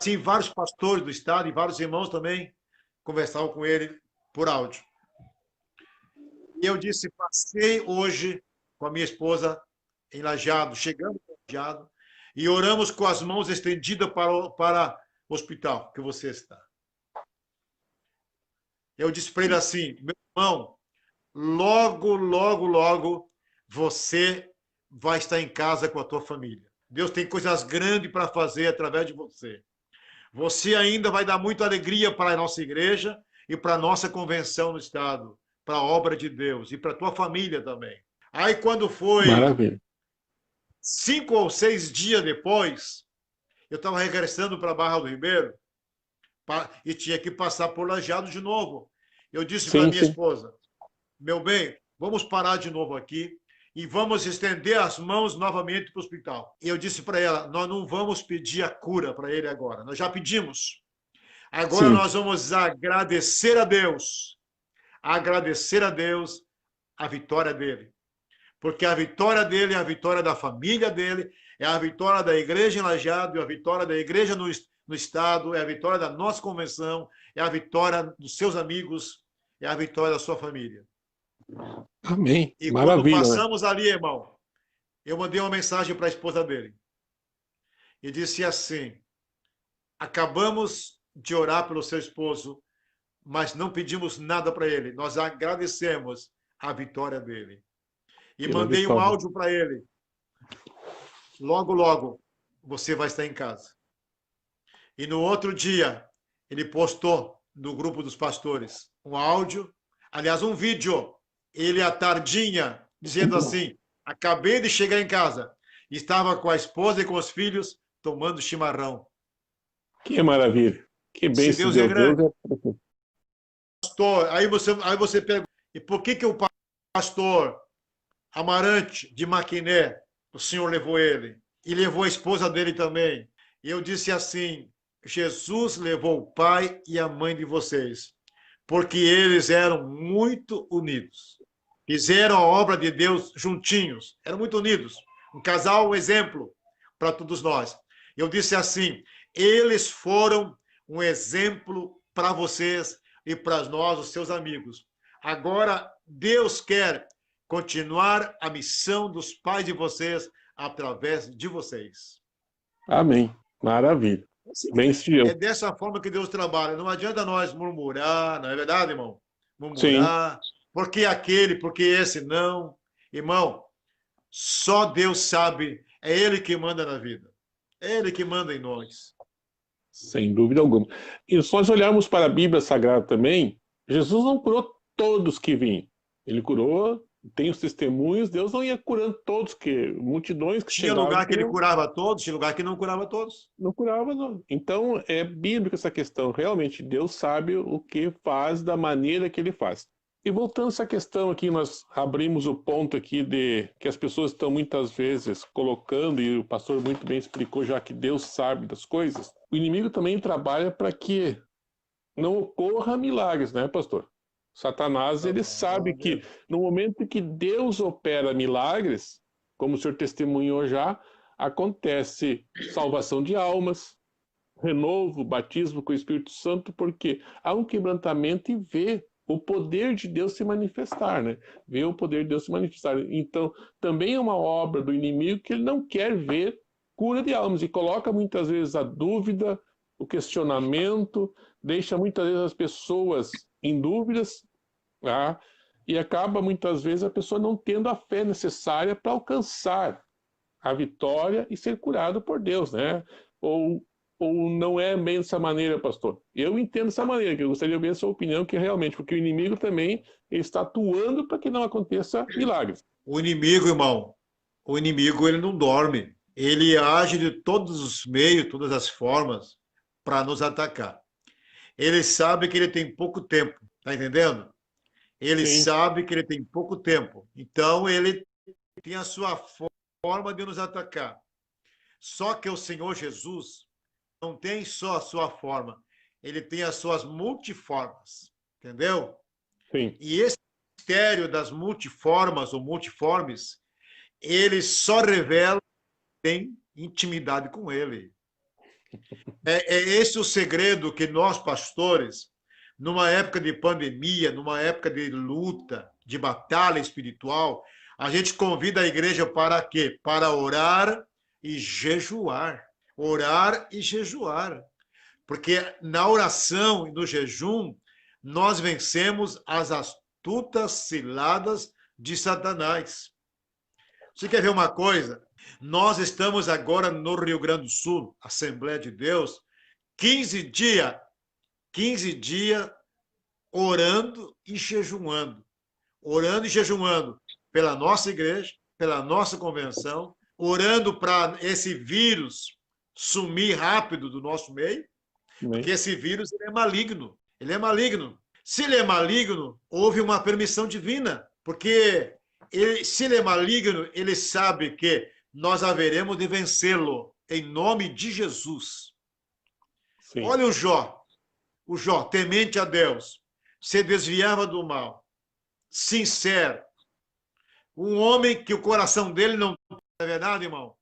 Sim, vários pastores do estado e vários irmãos também conversavam com ele por áudio. E eu disse, passei hoje com a minha esposa em Lajeado, chegando em Lajeado, e oramos com as mãos estendidas para o hospital que você está. Eu disse para ele assim, meu irmão, logo, logo, logo, você vai estar em casa com a tua família. Deus tem coisas grandes para fazer através de você. Você ainda vai dar muita alegria para a nossa igreja e para a nossa convenção no estado, para a obra de Deus e para a tua família também. Aí quando foi Maravilha. 5 ou 6 dias depois, eu estava regressando para a Barra do Ribeiro e tinha que passar por Lajeado de novo. Eu disse para minha esposa, meu bem, vamos parar de novo aqui e vamos estender as mãos novamente para o hospital. E eu disse para ela, nós não vamos pedir a cura para ele agora, nós já pedimos. Agora nós vamos agradecer a Deus a vitória dele. Porque a vitória dele é a vitória da família dele, é a vitória da igreja em Lajeado, é a vitória da igreja no estado, é a vitória da nossa convenção, é a vitória dos seus amigos, é a vitória da sua família. Amém. E maravilha, quando passamos ali, irmão, eu mandei uma mensagem para a esposa dele. E disse assim, acabamos de orar pelo seu esposo, mas não pedimos nada para ele. Nós agradecemos a vitória dele. E mandei um áudio para ele. Logo, logo, você vai estar em casa. E no outro dia, ele postou no grupo dos pastores um áudio, aliás, um vídeo, ele à tardinha, dizendo assim, acabei de chegar em casa, estava com a esposa e com os filhos tomando chimarrão. Que maravilha. Que bênção Deus de é grande. Deus. Pastor, aí você pergunta, e por que o pastor Amarante de Maquiné, o senhor levou ele? E levou a esposa dele também. E eu disse assim, Jesus levou o pai e a mãe de vocês, porque eles eram muito unidos. Fizeram a obra de Deus juntinhos, eram muito unidos. Um casal, um exemplo para todos nós. Eu disse assim, eles foram um exemplo para vocês e para nós, os seus amigos. Agora, Deus quer continuar a missão dos pais de vocês através de vocês. Amém. Maravilha. É dessa forma que Deus trabalha. Não adianta nós murmurar, não é verdade, irmão? Murmurar, porque aquele, porque esse não. Irmão, só Deus sabe, é Ele que manda na vida. É Ele que manda em nós. Sem dúvida alguma. E se nós olharmos para a Bíblia Sagrada também, Jesus não curou todos que vinham. Ele curou, tem os testemunhos, Deus não ia curando todos, que multidões que chegavam. Tinha lugar que ele curava todos, tinha lugar que não curava todos. Não curava, não. Então, é bíblica essa questão. Realmente, Deus sabe o que faz da maneira que ele faz. E voltando a essa questão aqui, nós abrimos o ponto aqui de que as pessoas estão muitas vezes colocando, e o pastor muito bem explicou já que Deus sabe das coisas, o inimigo também trabalha para que não ocorra milagres, né, pastor? Satanás, ele sabe que no momento que Deus opera milagres, como o senhor testemunhou já, acontece salvação de almas, renovo, batismo com o Espírito Santo, porque há um quebrantamento e vê o poder de Deus se manifestar, né? Vê o poder de Deus se manifestar. Então, também é uma obra do inimigo que ele não quer ver cura de almas e coloca muitas vezes a dúvida, o questionamento, deixa muitas vezes as pessoas em dúvidas, tá? E acaba muitas vezes a pessoa não tendo a fé necessária para alcançar a vitória e ser curado por Deus, né? Ou não é bem dessa maneira, pastor? Eu entendo dessa maneira, que eu gostaria de ouvir a sua opinião, que realmente, porque o inimigo também está atuando para que não aconteça milagres. O inimigo, irmão, o inimigo ele não dorme. ele age de todos os meios, todas as formas para nos atacar. Ele sabe que ele tem pouco tempo, tá entendendo? Ele Sim, sabe que ele tem pouco tempo, então ele tem a sua forma de nos atacar. Só que o Senhor Jesus não tem só a sua forma, ele tem as suas multiformas, entendeu? sim. E esse mistério das multiformas ou multiformes, ele só revela quem tem intimidade com ele. É esse o segredo que nós, pastores, numa época de pandemia, numa época de luta, de batalha espiritual, a gente convida a igreja para quê? Para orar e jejuar. Orar e jejuar. Porque na oração e no jejum, nós vencemos as astutas ciladas de Satanás. Você quer ver uma coisa? Nós estamos agora no Rio Grande do Sul, Assembleia de Deus, 15 dias, 15 dias orando e jejuando. Orando e jejuando pela nossa igreja, pela nossa convenção, orando para esse vírus sumir rápido do nosso meio, porque Amém. esse vírus ele é maligno. Ele é maligno. Se ele é maligno, houve uma permissão divina, porque se ele é maligno, ele sabe que nós haveremos de vencê-lo em nome de Jesus. Sim. Olha o Jó, temente a Deus, se desviava do mal, sincero, um homem que o coração dele não é verdade, irmão.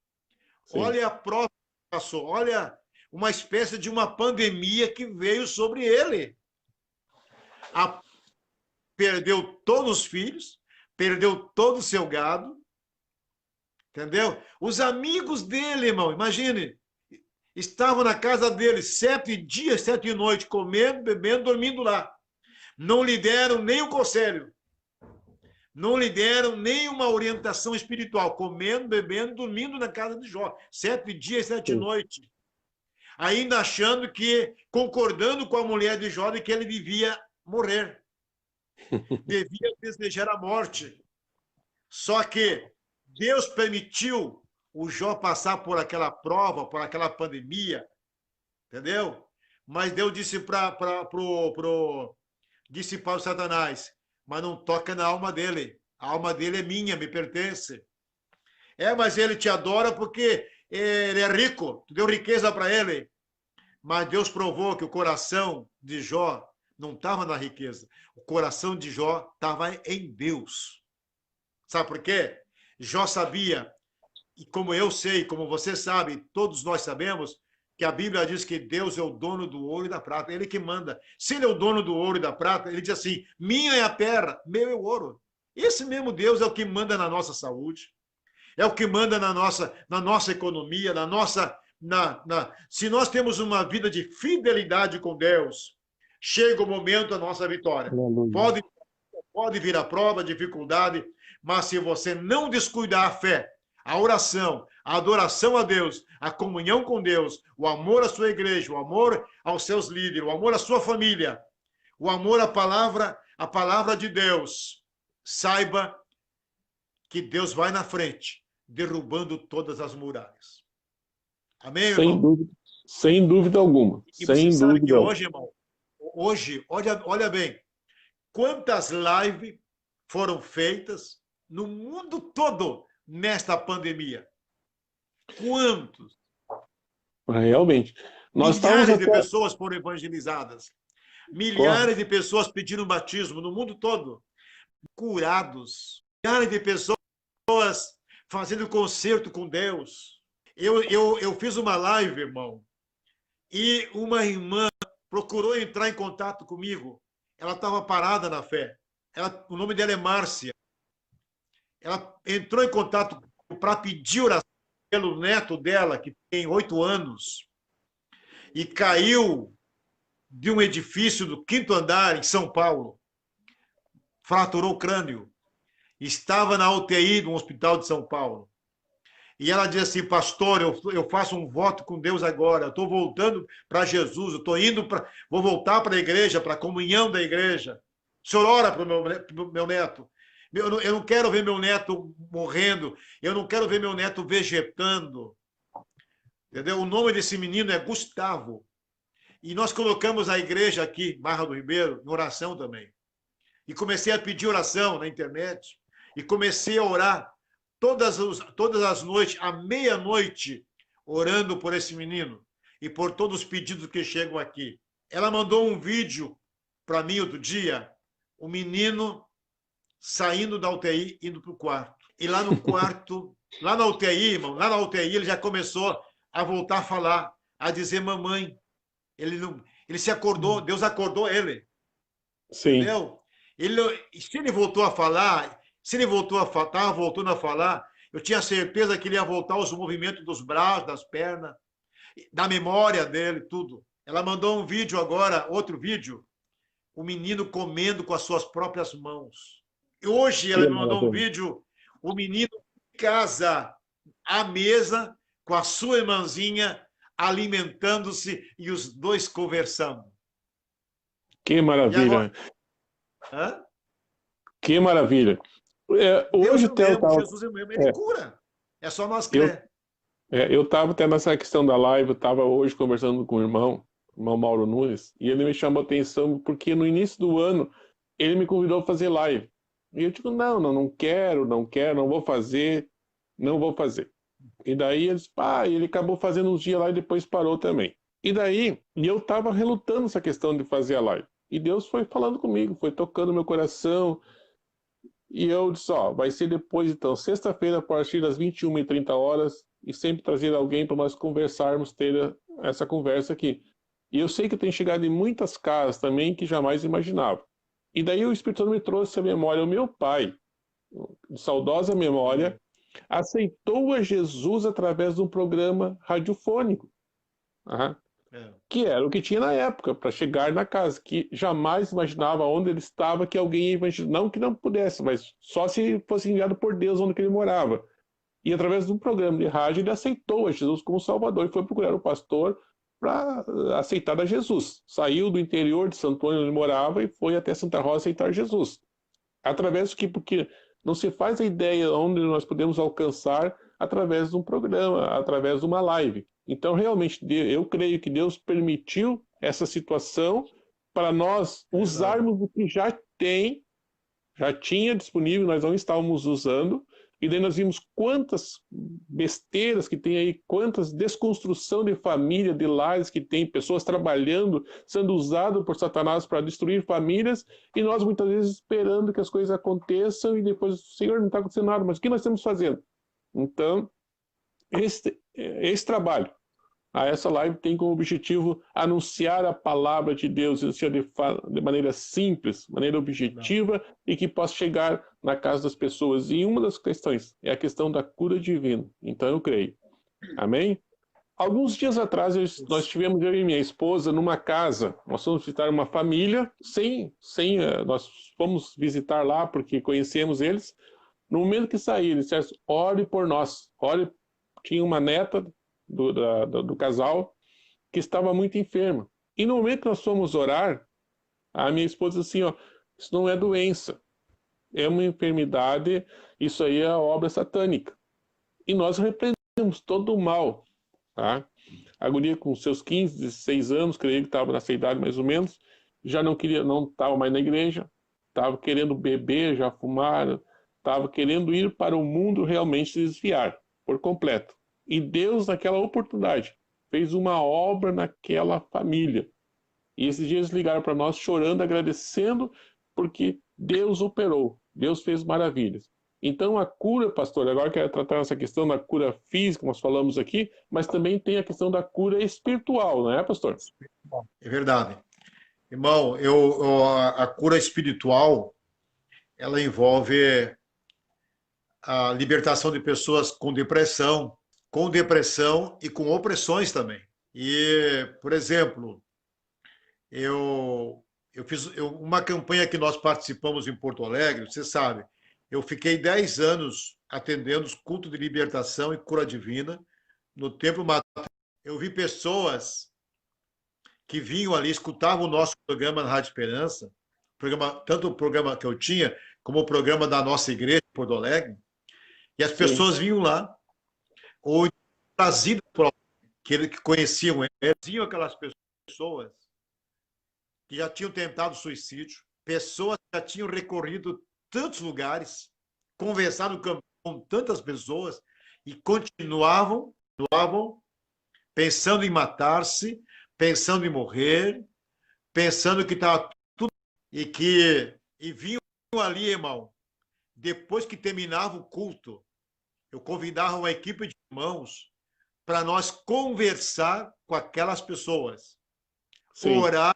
Sim. Olha a prova que passou, olha uma espécie de uma pandemia que veio sobre ele. Perdeu todos os filhos, perdeu todo o seu gado, entendeu? Os amigos dele, irmão, imagine, estavam na casa dele 7 dias, 7 noites, comendo, bebendo, dormindo lá. Não lhe deram nem o conselho, não lhe deram nem uma orientação espiritual, comendo, bebendo, dormindo na casa de Jó, 7 dias, 7 Sim. noites. Ainda achando que, concordando com a mulher de Jó, de que ele devia morrer, devia desejar a morte. Só que Deus permitiu o Jó passar por aquela prova, por aquela pandemia, entendeu? Mas Deus disse para o Satanás, mas não toca na alma dele. A alma dele é minha, me pertence. Mas ele te adora porque ele é rico, tu deu riqueza para ele. Mas Deus provou que o coração de Jó não estava na riqueza. O coração de Jó estava em Deus. Sabe por quê? Jó sabia, e como eu sei, como você sabe, todos nós sabemos, que a Bíblia diz que Deus é o dono do ouro e da prata, ele que manda. Se ele é o dono do ouro e da prata, ele diz assim, minha é a terra, meu é o ouro. Esse mesmo Deus é o que manda na nossa saúde, é o que manda na nossa economia, na nossa... Se nós temos uma vida de fidelidade com Deus, chega o momento da nossa vitória. Aleluia. Pode vir a prova, a dificuldade, mas se você não descuidar a fé, a oração, a adoração a Deus, a comunhão com Deus, o amor à sua igreja, o amor aos seus líderes, o amor à sua família, o amor à palavra de Deus, saiba que Deus vai na frente, derrubando todas as muralhas. Amém, Sem irmão? dúvida, sem dúvida alguma. E você Sem sabe que dúvida alguma. hoje, irmão, hoje, olha bem, quantas lives foram feitas no mundo todo nesta pandemia? Quantos? Realmente. Nós estávamos Milhares de até. pessoas foram evangelizadas. Milhares de pessoas pediram batismo no mundo todo, curados. Milhares de pessoas fazendo concerto com Deus. Eu fiz uma live, irmão, e uma irmã procurou entrar em contato comigo. Ela estava parada na fé. O nome dela é Márcia. Ela entrou em contato para pedir oração pelo neto dela, que tem 8 anos, e caiu de um edifício do 5º andar em São Paulo. Fraturou o crânio. Estava na UTI do Hospital de São Paulo. E ela disse assim, pastor, eu faço um voto com Deus agora, eu estou voltando para Jesus, eu estou vou voltar para a igreja, para a comunhão da igreja. O senhor ora para o meu neto. Eu não quero ver meu neto morrendo, eu não quero ver meu neto vegetando. Entendeu? O nome desse menino é Gustavo. E nós colocamos a igreja aqui, Barra do Ribeiro, em oração também. E comecei a pedir oração na internet. E comecei a orar todas as noites, à meia-noite, orando por esse menino e por todos os pedidos que chegam aqui. Ela mandou um vídeo para mim outro dia, o menino saindo da UTI, indo para o quarto. E lá no quarto, lá na UTI, irmão, lá na UTI, ele já começou a voltar a falar, a dizer mamãe. Ele se acordou, Deus acordou ele. Sim. Entendeu? Se ele voltou a falar, se ele estava voltando a falar, eu tinha certeza que ele ia voltar aos movimentos dos braços, das pernas, da memória dele, tudo. Ela mandou um vídeo agora, outro vídeo, o menino comendo com as suas próprias mãos. E hoje ela me mandou um vídeo, o menino em casa, à mesa, com a sua irmãzinha, alimentando-se e os dois conversando. Que maravilha. Hã? Que maravilha. Hoje Deus é mesmo, Jesus é mesmo, ele cura. É só nós crer. Eu estava tendo essa questão da live, eu estava hoje conversando com o irmão Mauro Nunes, e ele me chamou a atenção porque no início do ano ele me convidou a fazer live. E eu digo, não quero, não vou fazer. E daí ele acabou fazendo uns dias lá e depois parou também. E eu estava relutando essa questão de fazer a live. E Deus foi falando comigo, foi tocando meu coração. E eu disse, vai ser depois então, sexta-feira, a partir das 21h30, e sempre trazer alguém para nós conversarmos, ter essa conversa aqui. E eu sei que tem chegado em muitas casas também que jamais imaginava. E daí o Espírito Santo me trouxe à memória, o meu pai, de saudosa memória, aceitou a Jesus através de um programa radiofônico, que era o que tinha na época, para chegar na casa, que jamais imaginava onde ele estava, que alguém ia imaginar, não que não pudesse, mas só se fosse enviado por Deus onde ele morava. E através de um programa de rádio, ele aceitou a Jesus como Salvador e foi procurar o pastor para aceitar a Jesus. Saiu do interior de Santo Antônio, onde ele morava, e foi até Santa Rosa aceitar Jesus. Através do que? Porque não se faz a ideia onde nós podemos alcançar através de um programa, através de uma live. Então, realmente, eu creio que Deus permitiu essa situação para nós usarmos o que já tinha disponível, nós não estávamos usando, e daí nós vimos quantas besteiras que tem aí, quantas desconstrução de família, de lares que tem, pessoas trabalhando, sendo usadas por Satanás para destruir famílias, e nós muitas vezes esperando que as coisas aconteçam, e depois, Senhor, não está acontecendo nada, mas o que nós estamos fazendo? Então, esse trabalho, essa live tem como objetivo anunciar a palavra de Deus, de maneira simples, maneira objetiva, e que possa chegar na casa das pessoas. E uma das questões é a questão da cura divina. Então eu creio. Amém? Alguns dias atrás nós estivemos, eu e minha esposa, numa casa. Nós fomos visitar uma família, nós fomos visitar lá porque conhecemos eles. No momento que saíram, eles disseram, ore por nós. Tinha uma neta do casal que estava muito enferma. E no momento que nós fomos orar, a minha esposa disse assim, isso não é doença, é uma enfermidade, isso aí é a obra satânica. E nós repreendemos todo o mal. Tá? A guria com seus 15, 16 anos, creio que estava nessa idade mais ou menos, já não estava mais na igreja, estava querendo beber, já fumar, estava querendo ir para o mundo realmente se desviar por completo. E Deus, naquela oportunidade, fez uma obra naquela família. E esses dias ligaram para nós chorando, agradecendo, porque Deus operou, Deus fez maravilhas. Então a cura, pastor, agora eu quero tratar essa questão da cura física, nós falamos aqui, mas também tem a questão da cura espiritual, não é, pastor? É verdade. Irmão, a cura espiritual, ela envolve a libertação de pessoas com depressão e com opressões também. E, por exemplo, eu fiz uma campanha que nós participamos em Porto Alegre, você sabe, eu fiquei 10 anos atendendo os cultos de libertação e cura divina no Templo Matriz. Eu vi pessoas que vinham ali, escutavam o nosso programa na Rádio Esperança, tanto o programa que eu tinha, como o programa da nossa igreja em Porto Alegre, e as pessoas vinham lá, ou trazidas por alguém, que conheciam ele, tinham aquelas pessoas que já tinham tentado suicídio, pessoas que já tinham recorrido tantos lugares, conversado com tantas pessoas e continuavam pensando em matar-se, pensando em morrer, pensando que estava tudo e vinham ali, irmão, depois que terminava o culto, eu convidava uma equipe de irmãos para nós conversar com aquelas pessoas, Sim, orar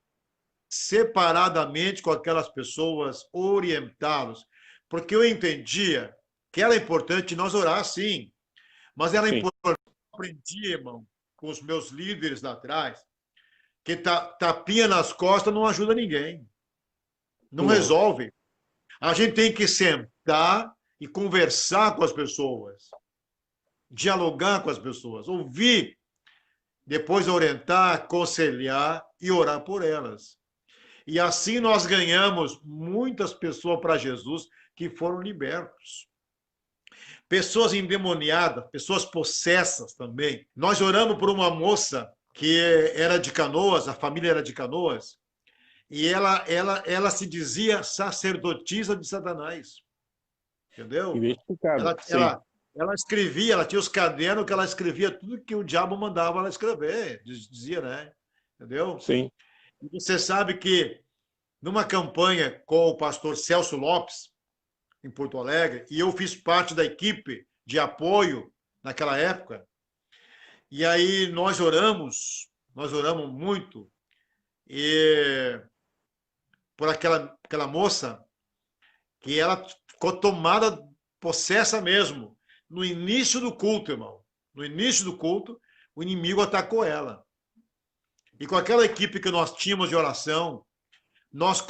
separadamente com aquelas pessoas, orientá-los, porque eu entendia que era importante nós orar, sim, mas era sim. importante, eu aprendi, irmão, com os meus líderes lá atrás, que tapinha nas costas não ajuda ninguém, não Não. resolve. A gente tem que sentar e conversar com as pessoas, dialogar com as pessoas, ouvir, depois orientar, aconselhar e orar por elas. E assim nós ganhamos muitas pessoas para Jesus que foram libertos. Pessoas endemoniadas, pessoas possessas também. Nós oramos por uma moça que era de Canoas, a família era de Canoas, e ela se dizia sacerdotisa de Satanás. Entendeu? Identificada, Ela, sim, ela, ela escrevia, ela tinha os cadernos que ela escrevia tudo que o diabo mandava ela escrever, dizia, né? Entendeu? sim, E você sabe que numa campanha com o pastor Celso Lopes, em Porto Alegre, e eu fiz parte da equipe de apoio naquela época, e aí nós oramos muito, e por aquela moça, que ela ficou tomada, possessa mesmo, no início do culto, irmão. No início do culto, o inimigo atacou ela. E com aquela equipe que nós tínhamos de oração, nós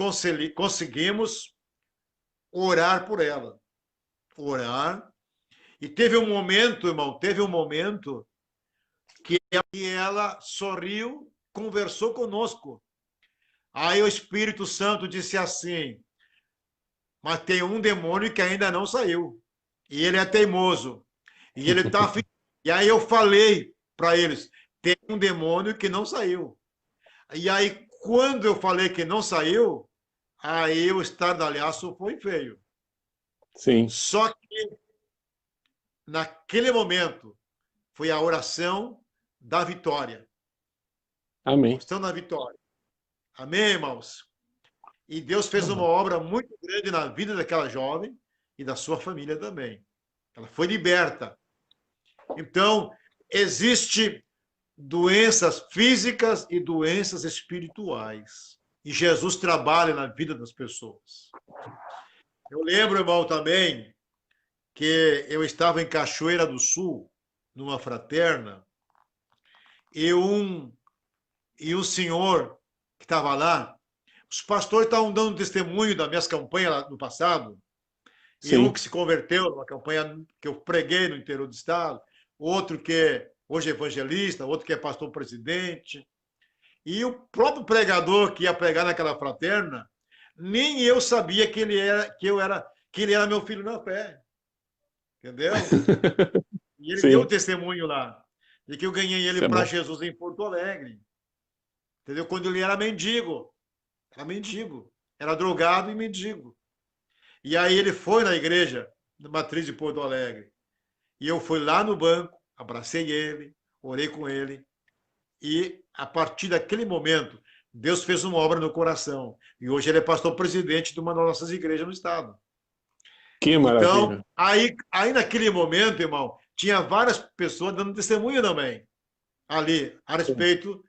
conseguimos orar por ela. Orar. E teve um momento, irmão, teve um momento que ela sorriu, conversou conosco. Aí o Espírito Santo disse assim: mas tem um demônio que ainda não saiu. E ele é teimoso. E ele está. E aí eu falei para eles: tem um demônio que não saiu. E aí, quando eu falei que não saiu, aí o estardalhaço foi feio. sim. Só que naquele momento foi a oração da vitória. Amém. Oração da vitória. Amém, irmãos? E Deus fez uma obra muito grande na vida daquela jovem e da sua família também. Ela foi liberta. Então, existe doenças físicas e doenças espirituais. E Jesus trabalha na vida das pessoas. Eu lembro, irmão, também que eu estava em Cachoeira do Sul, numa fraterna, e um senhor que estava lá, os pastores estavam dando testemunho das minhas campanhas no passado, e um Sim, que se converteu numa campanha que eu preguei no interior do estado, outro que hoje é evangelista, outro que é pastor presidente. E o próprio pregador que ia pregar naquela fraterna, nem eu sabia que ele era meu filho na fé. Entendeu? E ele deu o sim. testemunho lá, de que eu ganhei ele Isso é para bom. Jesus em Porto Alegre. Entendeu? Quando ele era mendigo. Era mendigo. Era drogado e mendigo. E aí ele foi na igreja, na matriz de Porto Alegre. E eu fui lá no banco, abracei ele, orei com ele. E a partir daquele momento, Deus fez uma obra no coração. E hoje ele é pastor presidente de uma das nossas igrejas no estado. Que Então, maravilha. aí naquele momento, irmão, tinha várias pessoas dando testemunho também, ali, a Sim. respeito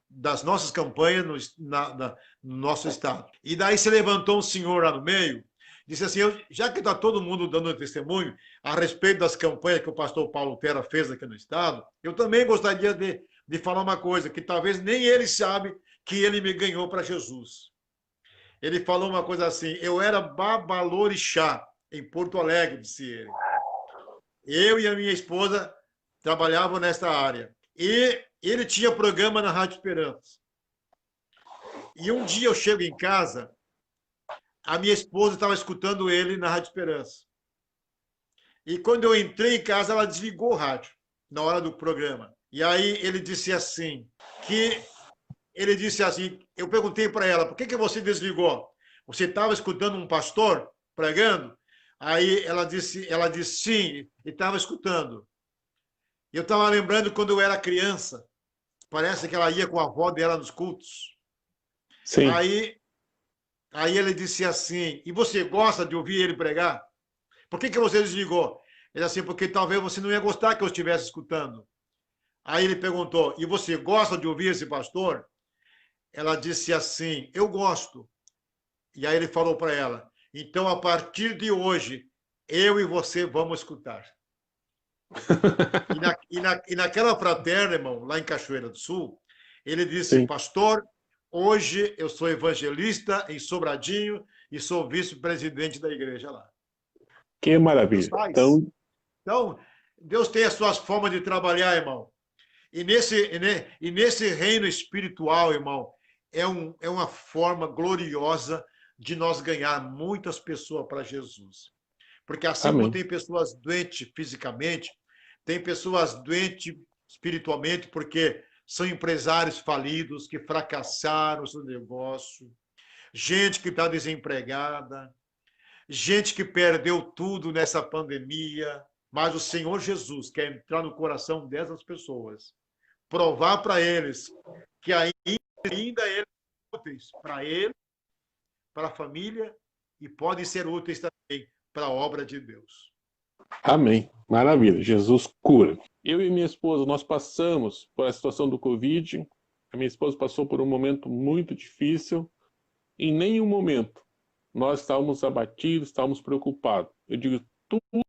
das nossas campanhas no nosso estado. E daí se levantou um senhor lá no meio, disse assim: já que está todo mundo dando testemunho a respeito das campanhas que o pastor Paulo Terra fez aqui no estado, eu também gostaria de falar uma coisa que talvez nem ele sabe, que ele me ganhou para Jesus. Ele falou uma coisa assim: eu era babalorixá em Porto Alegre, disse ele. Eu e a minha esposa trabalhavam nesta área. E ele tinha programa na Rádio Esperança. E um dia eu chego em casa, a minha esposa estava escutando ele na Rádio Esperança. E quando eu entrei em casa, ela desligou o rádio na hora do programa. E aí ele disse assim, eu perguntei para ela, por que você desligou? Você estava escutando um pastor pregando? Aí ela disse sim, e estava escutando. Eu estava lembrando quando eu era criança, parece que ela ia com a avó dela nos cultos. Sim. Aí ele disse assim, e você gosta de ouvir ele pregar? Por que você desligou? Ele disse assim, porque talvez você não ia gostar que eu estivesse escutando. Aí ele perguntou, e você gosta de ouvir esse pastor? Ela disse assim, eu gosto. E aí ele falou para ela, então a partir de hoje, eu e você vamos escutar. E naquela fraterna, irmão, lá em Cachoeira do Sul, ele disse, Sim. pastor, hoje eu sou evangelista em Sobradinho e sou vice-presidente da igreja lá. Que Deus maravilha. faz. Então, Deus tem as suas formas de trabalhar, irmão. E nesse reino espiritual, irmão, é uma forma gloriosa de nós ganhar muitas pessoas para Jesus. Porque assim como Amém. tem pessoas doentes fisicamente, tem pessoas doentes espiritualmente porque são empresários falidos, que fracassaram o seu negócio, gente que está desempregada, gente que perdeu tudo nessa pandemia, mas o Senhor Jesus quer entrar no coração dessas pessoas, provar para eles que ainda eles são úteis para ele, para a família e podem ser úteis também para a obra de Deus. Amém. Maravilha. Jesus cura. Eu e minha esposa, nós passamos por a situação do Covid. A minha esposa passou por um momento muito difícil. Em nenhum momento nós estávamos abatidos, estávamos preocupados. Eu digo, tudo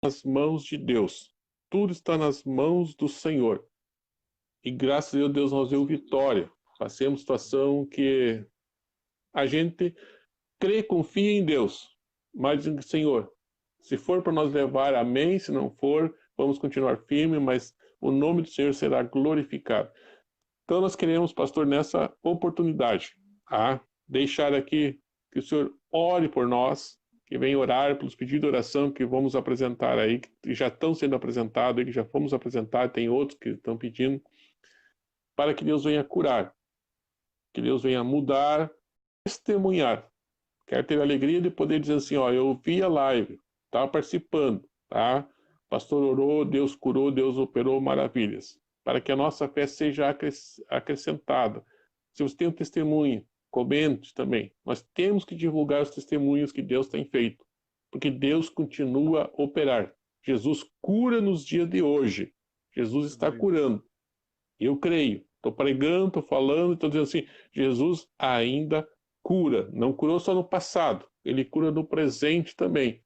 nas mãos de Deus. Tudo está nas mãos do Senhor. E graças a Deus, Deus nos deu vitória. Passei uma situação que a gente crê, confia em Deus. Mas, Senhor, se for para nós levar, amém. Se não for, vamos continuar firme, mas o nome do Senhor será glorificado. Então nós queremos, pastor, nessa oportunidade, deixar aqui que o Senhor ore por nós, que venha orar pelos pedidos de oração que vamos apresentar aí, que já estão sendo apresentados, que já fomos apresentar, tem outros que estão pedindo, para que Deus venha curar, que Deus venha mudar, testemunhar. Quero ter a alegria de poder dizer assim, eu vi a live, estava participando, tá? O pastor orou, Deus curou, Deus operou maravilhas. Para que a nossa fé seja acrescentada. Se você tem um testemunho, comente também. Nós temos que divulgar os testemunhos que Deus tem feito. Porque Deus continua a operar. Jesus cura nos dias de hoje. Jesus está curando. Eu creio. Estou pregando, estou falando, estou dizendo assim, Jesus ainda cura. Não curou só no passado. Ele cura no presente também.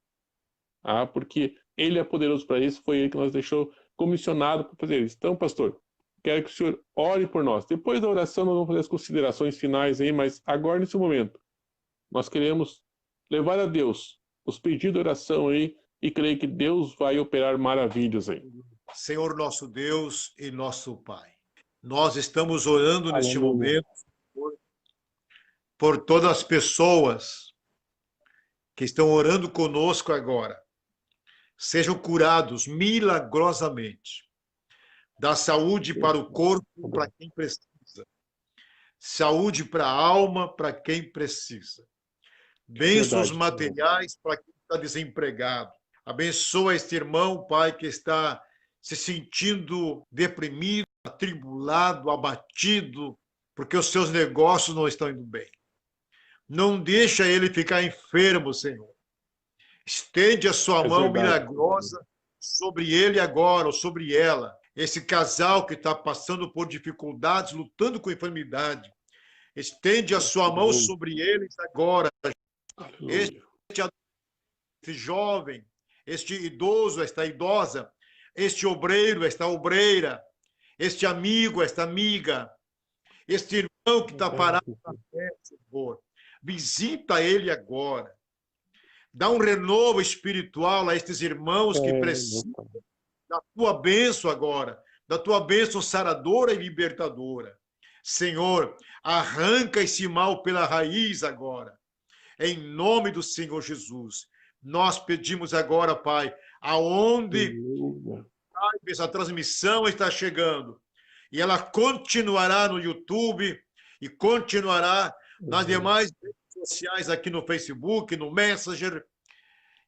Porque Ele é poderoso para isso. Foi Ele que nos deixou comissionado para fazer isso. Então, pastor, quero que o senhor ore por nós. Depois da oração, nós vamos fazer as considerações finais aí, mas agora, nesse momento, nós queremos levar a Deus os pedidos de oração aí e creio que Deus vai operar maravilhas aí. Senhor nosso Deus e nosso Pai, nós estamos orando neste momento por todas as pessoas que estão orando conosco agora. Sejam curados milagrosamente. Dá saúde para o corpo, para quem precisa. Saúde para a alma, para quem precisa. Bênçãos materiais para quem está desempregado. Abençoa este irmão, Pai, que está se sentindo deprimido, atribulado, abatido, porque os seus negócios não estão indo bem. Não deixa ele ficar enfermo, Senhor. Estende a sua mão milagrosa sobre ele agora, ou sobre ela. Esse casal que está passando por dificuldades, lutando com enfermidade. Estende a sua mão sobre eles agora. Este jovem, este idoso, esta idosa, este obreiro, esta obreira, este amigo, esta amiga, este irmão que está parado na fé, Senhor. Visita ele agora. Dá um renovo espiritual a estes irmãos que precisam da tua bênção agora, da tua bênção saradora e libertadora. Senhor, arranca esse mal pela raiz agora. Em nome do Senhor Jesus. Nós pedimos agora, Pai, aonde essa transmissão está chegando. E ela continuará no YouTube e continuará nas demais redes sociais aqui no Facebook, no Messenger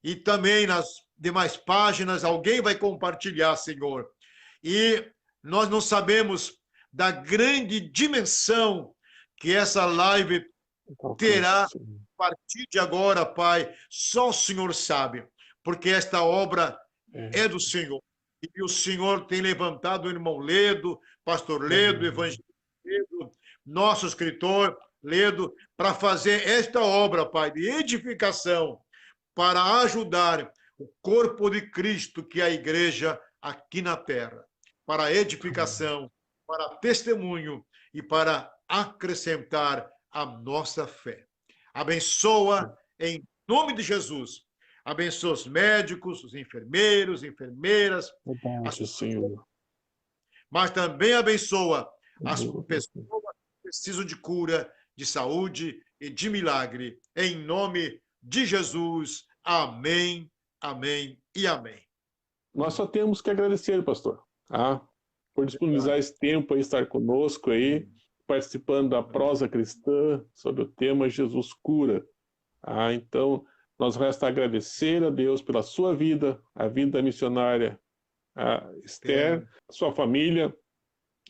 e também nas demais páginas. Alguém vai compartilhar, Senhor. E nós não sabemos da grande dimensão que essa live terá a partir de agora, Pai. Só o Senhor sabe, porque esta obra é do Senhor. E o Senhor tem levantado o irmão Ledo, pastor Ledo, evangelista Ledo, nosso escritor Ledo, para fazer esta obra, Pai, de edificação, para ajudar o corpo de Cristo, que é a igreja aqui na terra, para edificação, para testemunho e para acrescentar a nossa fé. Abençoa em nome de Jesus. Abençoa os médicos, os enfermeiros, enfermeiras, Senhor. Mas também abençoa as pessoas que precisam de cura, de saúde e de milagre. Em nome de Jesus. Amém, amém e amém. Nós só temos que agradecer, pastor, por disponibilizar esse tempo aí, estar conosco aí, participando da prosa cristã sobre o tema Jesus cura. Então, nós resta agradecer a Deus pela sua vida, a vida da missionária Esther, sua família,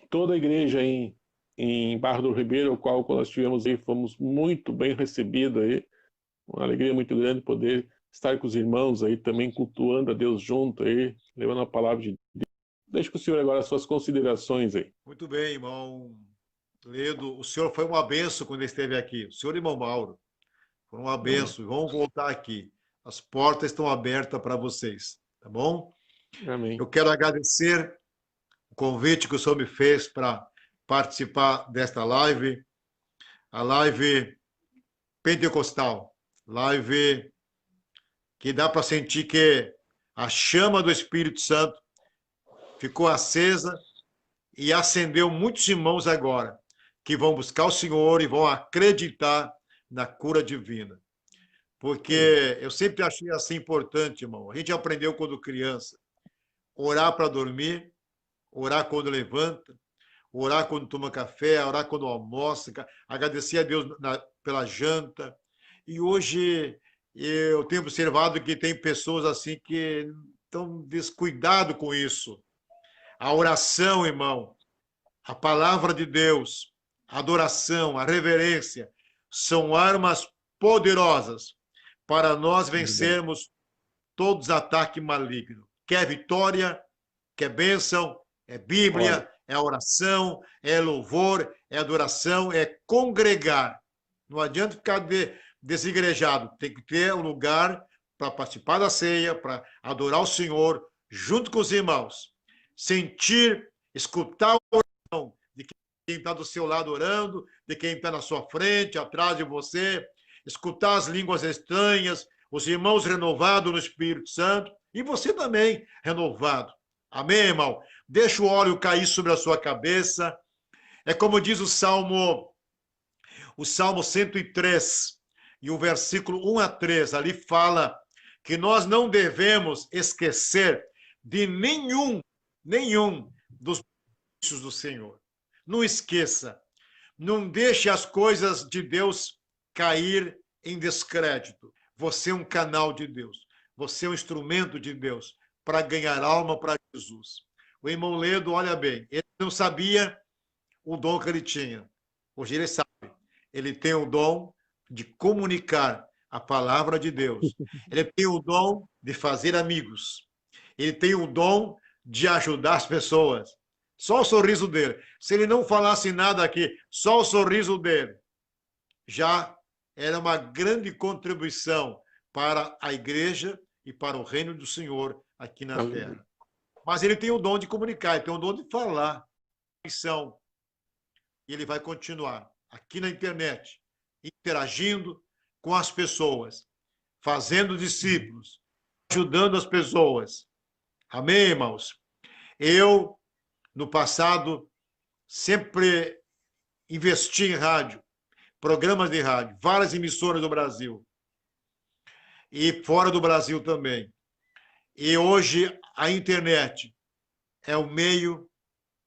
toda a igreja em Barra do Ribeiro, o qual, quando nós estivemos aí, fomos muito bem recebidos aí. Uma alegria muito grande poder estar com os irmãos aí, também cultuando a Deus junto aí, levando a palavra de Deus. Deixa com o senhor agora as suas considerações aí. Muito bem, irmão Ledo. O senhor foi uma bênção quando esteve aqui. O senhor e irmão Mauro foram uma bênção. Vamos voltar aqui. As portas estão abertas para vocês, tá bom? Amém. Eu quero agradecer o convite que o senhor me fez para participar desta live, a live pentecostal, live que dá para sentir que a chama do Espírito Santo ficou acesa e acendeu muitos irmãos agora, que vão buscar o Senhor e vão acreditar na cura divina. Porque eu sempre achei assim importante, irmão. A gente aprendeu quando criança, orar para dormir, orar quando levanta, orar quando toma café, orar quando almoça, agradecer a Deus pela janta. E hoje eu tenho observado que tem pessoas assim que estão descuidadas com isso. A oração, irmão, a palavra de Deus, a adoração, a reverência, são armas poderosas para nós vencermos todos os ataques malignos. Quer vitória, quer bênção, é Bíblia, é oração, é louvor, é adoração, é congregar. Não adianta ficar desigrejado. Tem que ter um lugar para participar da ceia, para adorar o Senhor, junto com os irmãos. Sentir, escutar a oração de quem está do seu lado orando, de quem está na sua frente, atrás de você, escutar as línguas estranhas, os irmãos renovados no Espírito Santo, e você também renovado. Amém, irmão? Deixa o óleo cair sobre a sua cabeça. É como diz o Salmo 103, e o versículo 1 a 3, ali fala que nós não devemos esquecer de nenhum dos benefícios do Senhor. Não esqueça, não deixe as coisas de Deus cair em descrédito. Você é um canal de Deus, você é um instrumento de Deus para ganhar alma para Jesus. O irmão Ledo, olha bem, ele não sabia o dom que ele tinha. Hoje ele sabe. Ele tem o dom de comunicar a palavra de Deus. Ele tem o dom de fazer amigos. Ele tem o dom de ajudar as pessoas. Só o sorriso dele. Se ele não falasse nada aqui, só o sorriso dele já era uma grande contribuição para a igreja e para o reino do Senhor aqui na terra. Mas ele tem o dom de comunicar, ele tem o dom de falar. E ele vai continuar aqui na internet, interagindo com as pessoas, fazendo discípulos, ajudando as pessoas. Amém, irmãos? Eu, no passado, sempre investi em rádio, programas de rádio, várias emissoras do Brasil. E fora do Brasil também. E hoje a internet é o meio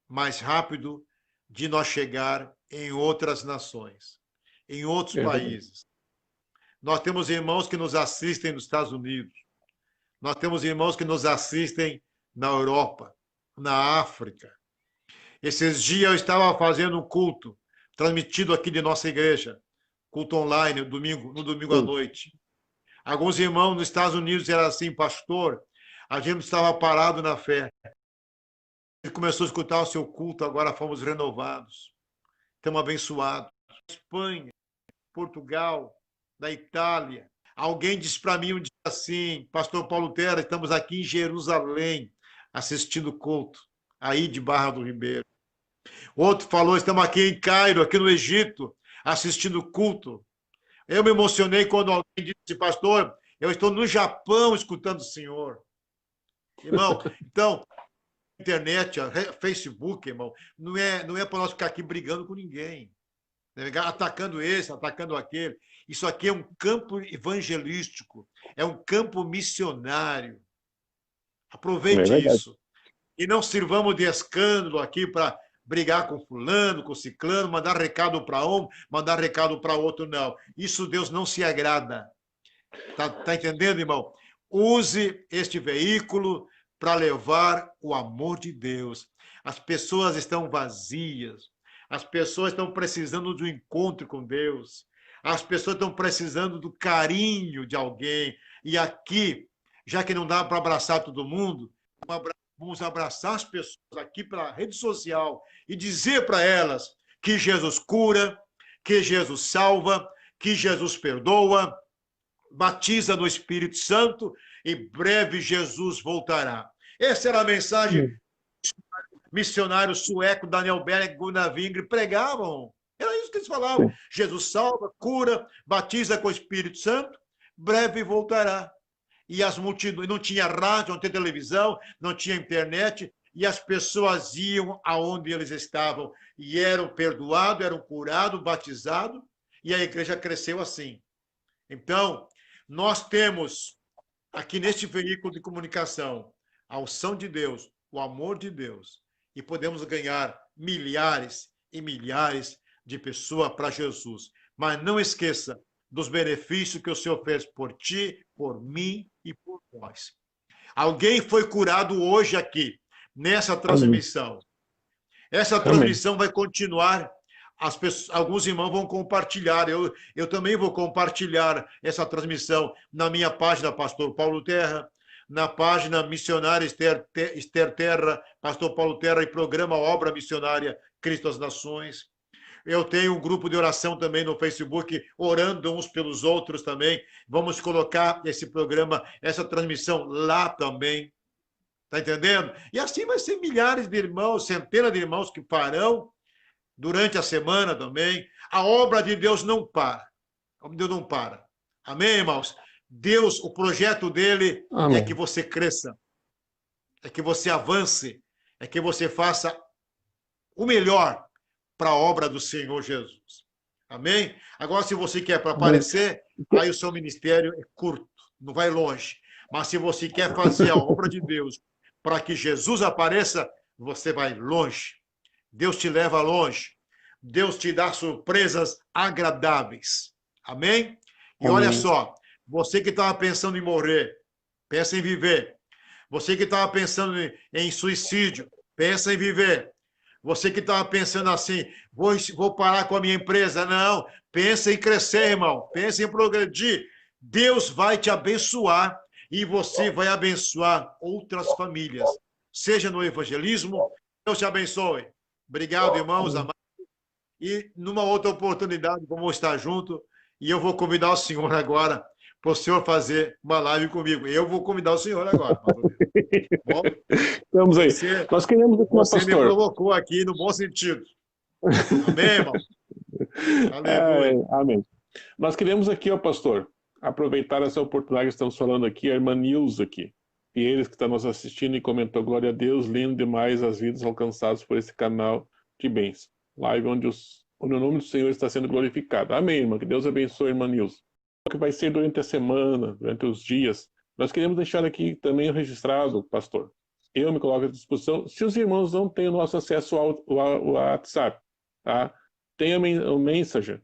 mais rápido de nós chegar em outras nações, em outros países. Nós temos irmãos que nos assistem nos Estados Unidos, nós temos irmãos que nos assistem na Europa, na África. Esses dias eu estava fazendo um culto, transmitido aqui de nossa igreja, culto online, no domingo à noite. Alguns irmãos nos Estados Unidos eram assim, pastor, a gente estava parado na fé. Ele começou a escutar o seu culto, agora fomos renovados. Estamos abençoados. Espanha, Portugal, da Itália. Alguém disse para mim um dia assim, pastor Paulo Terra, estamos aqui em Jerusalém, assistindo o culto, aí de Barra do Ribeiro. Outro falou, estamos aqui em Cairo, aqui no Egito, assistindo o culto. Eu me emocionei quando alguém disse, pastor, eu estou no Japão escutando o senhor. Irmão, então, internet, Facebook, irmão, não é para nós ficar aqui brigando com ninguém, atacando esse, atacando aquele. Isso aqui é um campo evangelístico, é um campo missionário. Aproveite isso. E não sirvamos de escândalo aqui para brigar com fulano, com ciclano, mandar recado para um, mandar recado para outro, não. Isso Deus não se agrada. Tá entendendo, irmão? Use este veículo para levar o amor de Deus. As pessoas estão vazias, as pessoas estão precisando do encontro com Deus, as pessoas estão precisando do carinho de alguém. E aqui, já que não dá para abraçar todo mundo, vamos abraçar as pessoas aqui pela rede social e dizer para elas que Jesus cura, que Jesus salva, que Jesus perdoa, batiza no Espírito Santo, e breve Jesus voltará. Essa era a mensagem que o missionário sueco Daniel Berg e Gunnar Wingre pregavam. Era isso que eles falavam. Jesus salva, cura, batiza com o Espírito Santo, breve voltará. E as multidões, não tinha rádio, não tinha televisão, não tinha internet, e as pessoas iam aonde eles estavam e eram perdoados, eram curados, batizados, e a igreja cresceu assim. Então, nós temos aqui neste veículo de comunicação a unção de Deus, o amor de Deus, e podemos ganhar milhares e milhares de pessoas para Jesus. Mas não esqueça dos benefícios que o Senhor fez por ti, por mim e por nós. Alguém foi curado hoje aqui, nessa transmissão. Essa transmissão vai continuar. Alguns irmãos vão compartilhar. Eu também vou compartilhar essa transmissão na minha página, Pastor Paulo Terra, na página Missionária Esther Terra, Pastor Paulo Terra, e programa Obra Missionária Cristo às Nações. Eu tenho um grupo de oração também no Facebook, orando uns pelos outros também. Vamos colocar esse programa, essa transmissão lá também. Está entendendo? E assim vai ser milhares de irmãos, centenas de irmãos que farão durante a semana também. A obra de Deus não para. A obra de Deus não para. Amém, irmãos? Deus, o projeto dele é que você cresça, é que você avance, é que você faça o melhor para a obra do Senhor Jesus. Amém? Agora, se você quer para aparecer, aí o seu ministério é curto, não vai longe. Mas se você quer fazer a obra de Deus para que Jesus apareça, você vai longe. Deus te leva longe. Deus te dá surpresas agradáveis. Amém? E olha só, você que estava pensando em morrer, pensa em viver. Você que estava pensando em suicídio, pensa em viver. Você que estava pensando assim, vou parar com a minha empresa. Não, pensa em crescer, irmão. Pensa em progredir. Deus vai te abençoar e você vai abençoar outras famílias. Seja no evangelismo, Deus te abençoe. Obrigado, irmãos amados. E numa outra oportunidade, vamos estar juntos. E eu vou convidar o senhor agora para o senhor fazer uma live comigo. Eu vou convidar o senhor agora. Bom, estamos aí. Nós queremos aqui, você pastor. me provocou aqui no bom sentido. Amém, irmão? Aleluia. Amém. Nós queremos aqui, ó, pastor, aproveitar essa oportunidade que estamos falando aqui, a irmã Nilza aqui. E eles que estão nos assistindo e comentou, glória a Deus, lindo demais as vidas alcançadas por esse canal de bens. Live onde o nome do Senhor está sendo glorificado. Amém, irmã. Que Deus abençoe, irmã Nilza. O que vai ser durante a semana, durante os dias. Nós queremos deixar aqui também registrado, pastor, eu me coloco à disposição. Se os irmãos não têm o nosso acesso ao WhatsApp, tá? Tem o Messenger.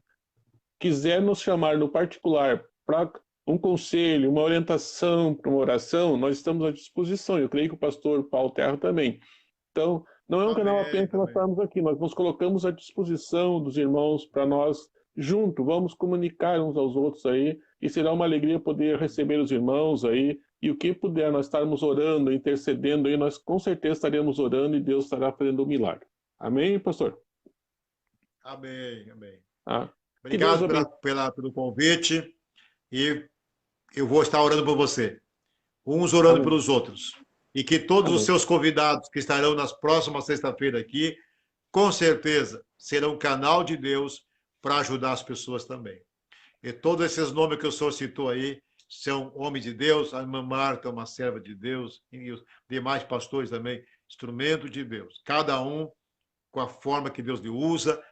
Quiser nos chamar no particular para um conselho, uma orientação, para uma oração, nós estamos à disposição. Eu creio que o pastor Paulo Terra também. Então, não é um canal apenas que nós estamos aqui, nós nos colocamos à disposição dos irmãos para nós, junto, vamos comunicar uns aos outros aí, e será uma alegria poder receber os irmãos aí, e o que puder, nós estarmos orando, intercedendo aí, nós com certeza estaremos orando e Deus estará fazendo um milagre. Amém, pastor? Amém, amém. Ah, obrigado pelo convite, e eu vou estar orando por você, uns orando amém. pelos outros. E que todos Amém. os seus convidados que estarão nas próximas sexta-feira aqui, com certeza, serão um canal de Deus para ajudar as pessoas também. E todos esses nomes que o senhor citou aí são homens de Deus, a irmã Marta é uma serva de Deus, e os demais pastores também, instrumento de Deus. Cada um com a forma que Deus lhe usa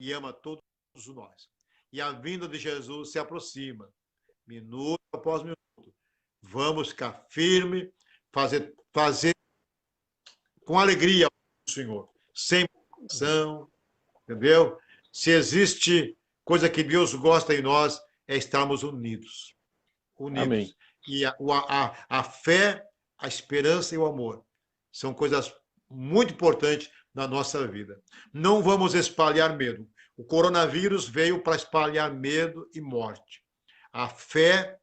e ama todos nós. E a vinda de Jesus se aproxima, minuto após minuto. Vamos ficar firme, fazer com alegria o Senhor, sem ação, entendeu? Se existe coisa que Deus gosta em nós, é estarmos unidos. Amém. E a fé, a esperança e o amor são coisas muito importantes na nossa vida. Não vamos espalhar medo. O coronavírus veio para espalhar medo e morte. A fé,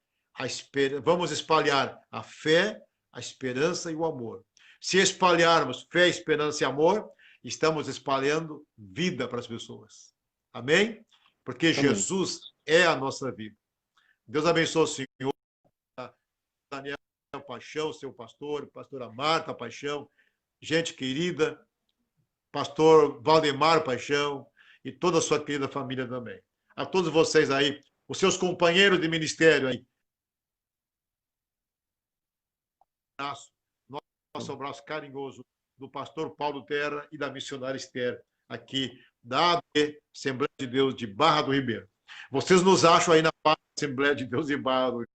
vamos espalhar a fé, a esperança e o amor. Se espalharmos fé, esperança e amor, estamos espalhando vida para as pessoas. Amém? Porque Amém. Jesus é a nossa vida. Deus abençoe o Senhor, Daniel Paixão, seu pastor, pastora Marta Paixão, gente querida, pastor Valdemar Paixão e toda a sua querida família também. A todos vocês aí, os seus companheiros de ministério aí, nosso abraço carinhoso do pastor Paulo Terra e da missionária Esther, aqui da Assembleia de Deus de Barra do Ribeiro. Vocês nos acham aí na Assembleia de Deus de Barra do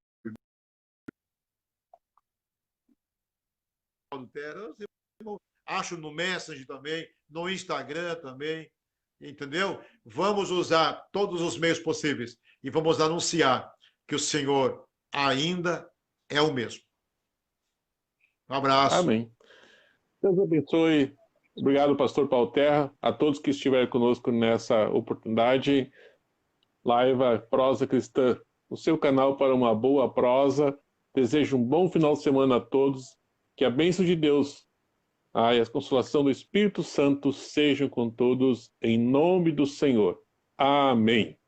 Terra, acho no Messenger também, no Instagram também, entendeu? Vamos usar todos os meios possíveis e vamos anunciar que o Senhor ainda é o mesmo. Um abraço. Amém. Deus abençoe. Obrigado, pastor Paulo Terra, a todos que estiveram conosco nessa oportunidade. Live Prosa Cristã, o seu canal para uma boa prosa. Desejo um bom final de semana a todos. Que a bênção de Deus e a consolação do Espírito Santo sejam com todos, em nome do Senhor. Amém.